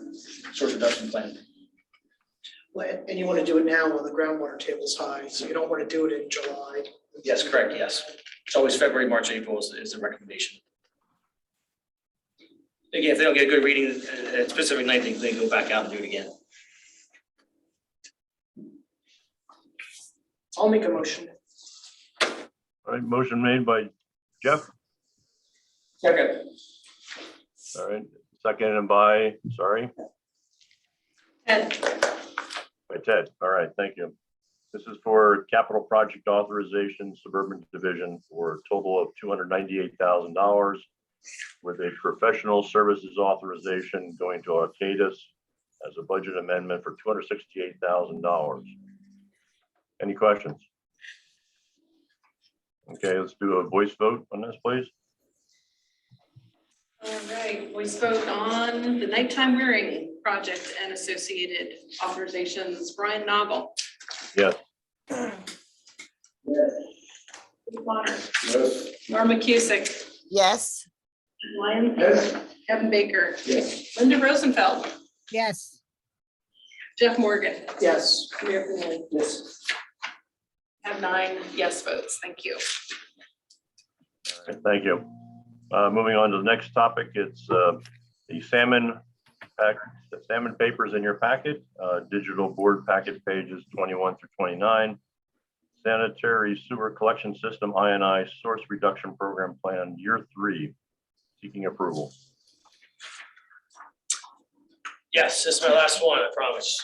source reduction plan. And you want to do it now while the groundwater table's high, so you don't want to do it in July. Yes, correct, yes. It's always February, March, April is the recommendation. Again, if they don't get a good reading at specific night, they can go back out and do it again. I'll make a motion. All right, motion made by Jeff. Second. All right, seconded by, sorry, Ted, by Ted. All right, thank you. This is for capital project authorization, suburban division, for a total of $298,000 with a professional services authorization going to Arcadis as a budget amendment for $268,000. Any questions? Okay, let's do a voice vote on this, please. all right, voice vote on the nighttime wearing project and associated authorizations. Brian Noggle. Yes. Bonner. Norma Cusick. Yes. Ryan. Kevin Baker. Yes. Linda Rosenfeld. Yes. Jeff Morgan. Yes. Mayor Finley. Yes. Have 9 yes votes. Thank you. All right, thank you. Moving on to the next topic, it's the salmon papers in your packet, digital board packet pages 21 through 29. Sanitary sewer collection system INI source reduction program plan year 3, seeking approval. Yes, this is my last one, I promise.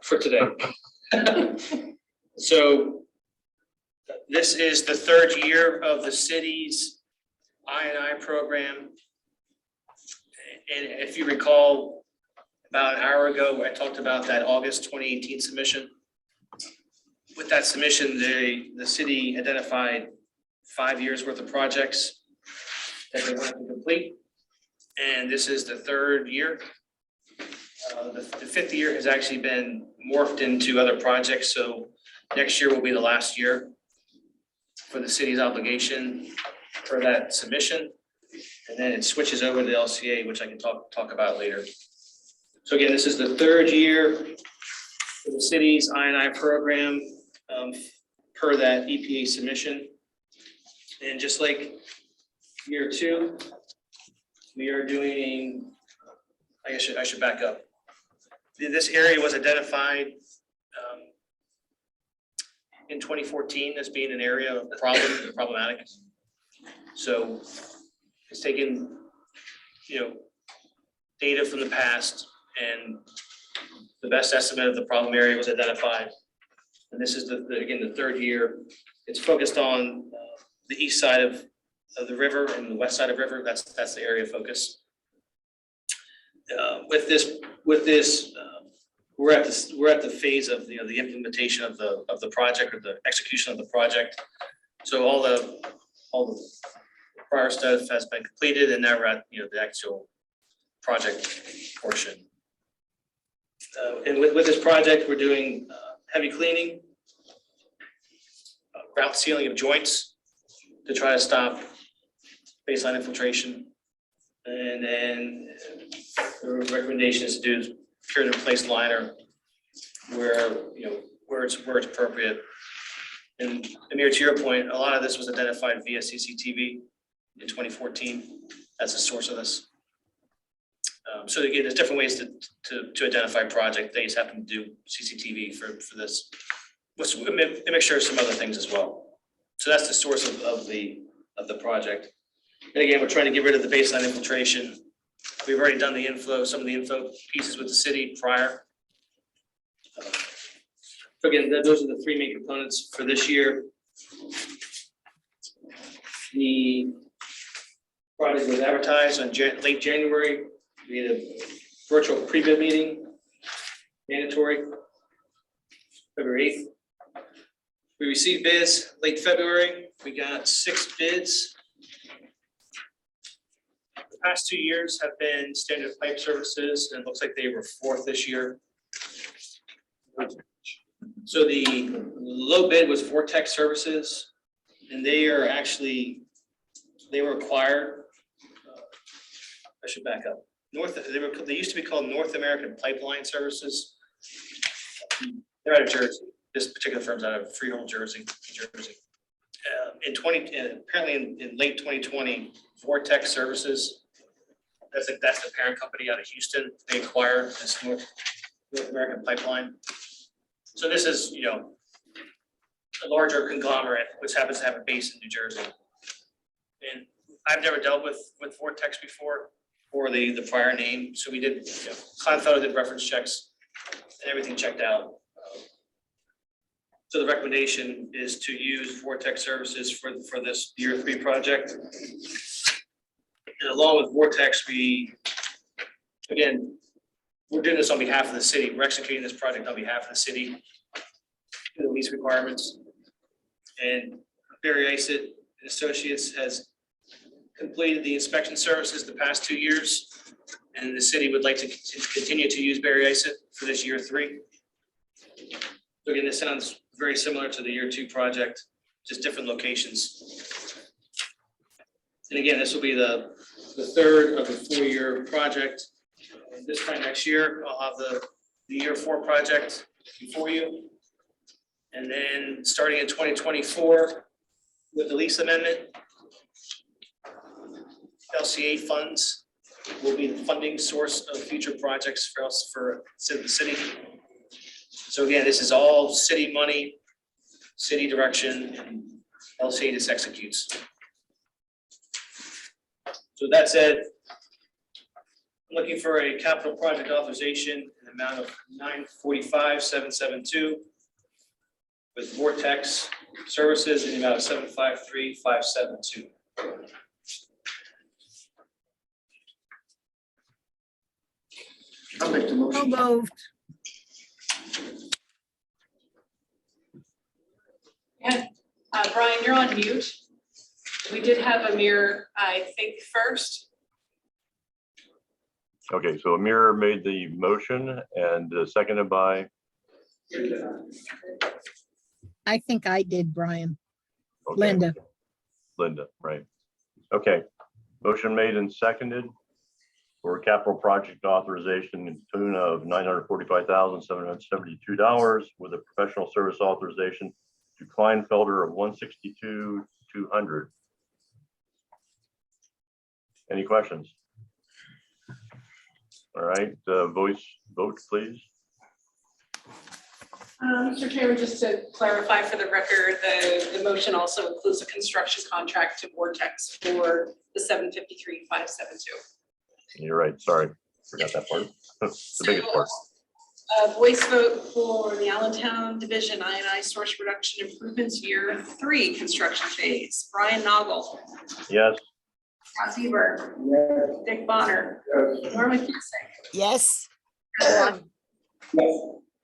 For today. So this is the 3rd year of the city's I&I program. And if you recall, about an hour ago, I talked about that August 2018 submission. With that submission, the city identified 5 years worth of projects that they wanted to complete. And this is the 3rd year. The 5th year has actually been morphed into other projects, so next year will be the last year for the city's obligation for that submission. And then it switches over to the LCA, which I can talk about later. So again, this is the 3rd year for the city's I&I program per that EPA submission. And just like year 2, we are doing, I guess I should back up. This area was identified in 2014 as being an area of problematic. So it's taken, data from the past, and the best estimate of the problem area was identified. And this is again the 3rd year. It's focused on the east side of the river and the west side of the river. That's the area of focus. With this, we're at the phase of the implementation of the project, or the execution of the project. So all the prior stuff has been completed, and now we're at the actual project portion. And with this project, we're doing heavy cleaning, grout sealing of joints to try to stop baseline infiltration, and then the recommendation is to do cure and replace liner where it's appropriate. And Amir, to your point, a lot of this was identified via CCTV in 2014 as the source of this. So again, there's different ways to identify project. They just happen to do CCTV for this. With a mixture of some other things as well. So that's the source of the project. And again, we're trying to get rid of the baseline infiltration. We've already done the inflow, some of the inflow pieces with the city prior. So again, those are the three main components for this year. The project was advertised on late January. We had a virtual pre-bid meeting, mandatory, February 8th. We received bids late February. We got 6 bids. The past 2 years have been Standard Pipe Services, and it looks like they were 4th this year. So the low bid was Vortex Services, and they are actually, they were acquired. I should back up. They used to be called North American Pipeline Services. They're out of Jersey. This particular firm's out of Freehold, Jersey. Apparently in late 2020, Vortex Services, that's the parent company out of Houston. They acquired this North American Pipeline. So this is, you know, a larger conglomerate, which happens to have a base in New Jersey. And I've never dealt with Vortex before, or the prior name. So we did, you know, Kleinfelder did reference checks and everything checked out. So the recommendation is to use Vortex Services for this year 3 project. And along with Vortex, we're doing this on behalf of the city. We're executing this project on behalf of the city, the lease requirements. And Barry Isett and Associates has completed the inspection services the past 2 years. And the city would like to continue to use Barry Isett for this year 3. So again, this sounds very similar to the year 2 project, just different locations. And again, this will be the 3rd of the 4-year project. And this time next year, I'll have the year 4 project before you. And then starting in 2024 with the lease amendment, LCA funds will be the funding source of future projects for us, for the city. So again, this is all city money, city direction, and LCA just executes. So that said, I'm looking for a capital project authorization in the amount of $945,772 with Vortex Services in the amount of $753,572. I'll make the So motion. moved. Brian, you're on mute. We did have Amir, I think, first. Okay, so Amir made the motion and seconded by, I think I did, Brian. okay, Linda. Linda, right. Okay, motion made and seconded for capital project authorization in tune of $945,772 with a professional service authorization to Kleinfelder of $162,200. Any questions? All right, voice vote, please. Mr. Chairman, just to clarify for the record, the motion also includes a construction contract to Vortex for the $753,572. You're right, sorry, forgot that part. The biggest part. Voice vote for the Allentown Division I&I Source Reduction Improvements Year 3 construction phase. Brian Noggle, Yes, Ross Eber, Dick Bonner, Norma Cusick, Yes.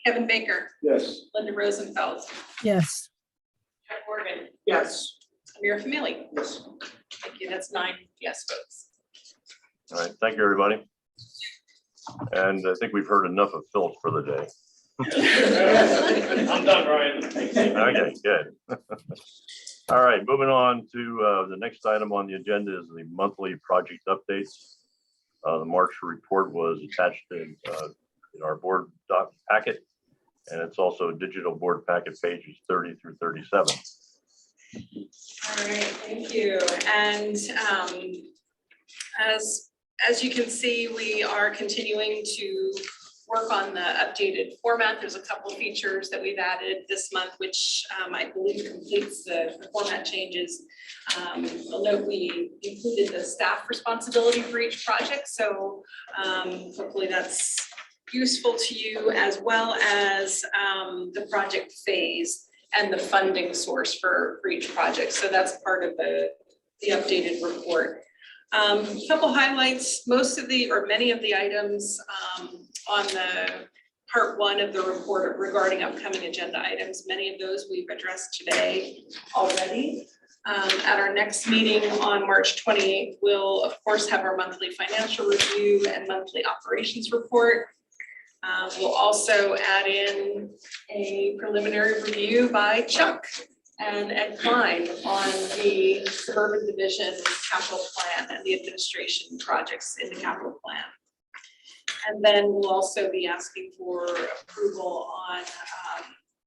Kevin Baker, Yes. Linda Rosenfeld, Yes. Jeff Morgan, Yes. Amir Famili. Yes. Thank you, that's 9 yes votes. all right, thank you, everybody. And I think we've heard enough of Phillips for the day. I'm done, Brian. Okay, good. All right, moving on to the next item on the agenda is the monthly project updates. The March report was attached in our board doc packet, and it's also digital board packet pages 30 through 37. All right, thank you. And as you can see, we are continuing to work on the updated format. There's a couple of features that we've added this month, which I believe completes the format changes. You'll note we included the staff responsibility for each project. So hopefully that's useful to you, as well as the project phase and the funding source for each project. So that's part of the updated report. A couple highlights, most of the, or many of the items on the part one of the report regarding upcoming agenda items, many of those we've addressed today already. At our next meeting on March 28th, we'll of course have our monthly financial review and monthly operations report. We'll also add in a preliminary review by Chuck and Ed Klein on the suburban division capital plan and the administration projects in the capital plan. And then we'll also be asking for approval on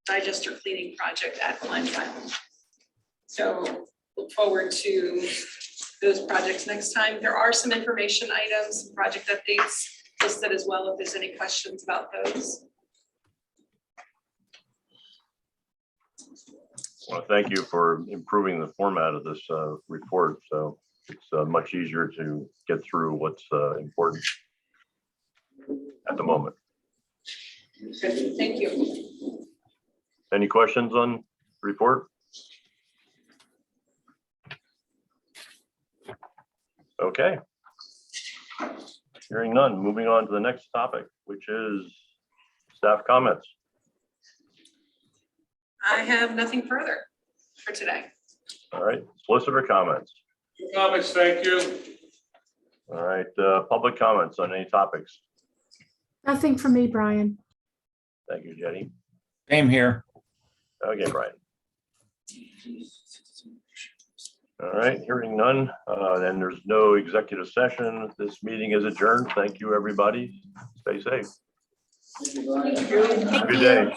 digester cleaning project at Klein Island. So look forward to those projects next time. There are some information items, project updates listed as well, if there's any questions about those. Well, thank you for improving the format of this report. So it's much easier to get through what's important at the moment. Thank you. Any questions on the report? Okay. Hearing none, moving on to the next topic, which is staff comments. I have nothing further for today. All right, solicitor comments. Comments, thank you. All right, public comments on any topics. Nothing for me, Brian. Thank you, Jenny. Same here. Okay, Brian. All right, hearing none, then there's no executive session. This meeting is adjourned. Thank you, everybody. Stay safe. Thank you. Good day.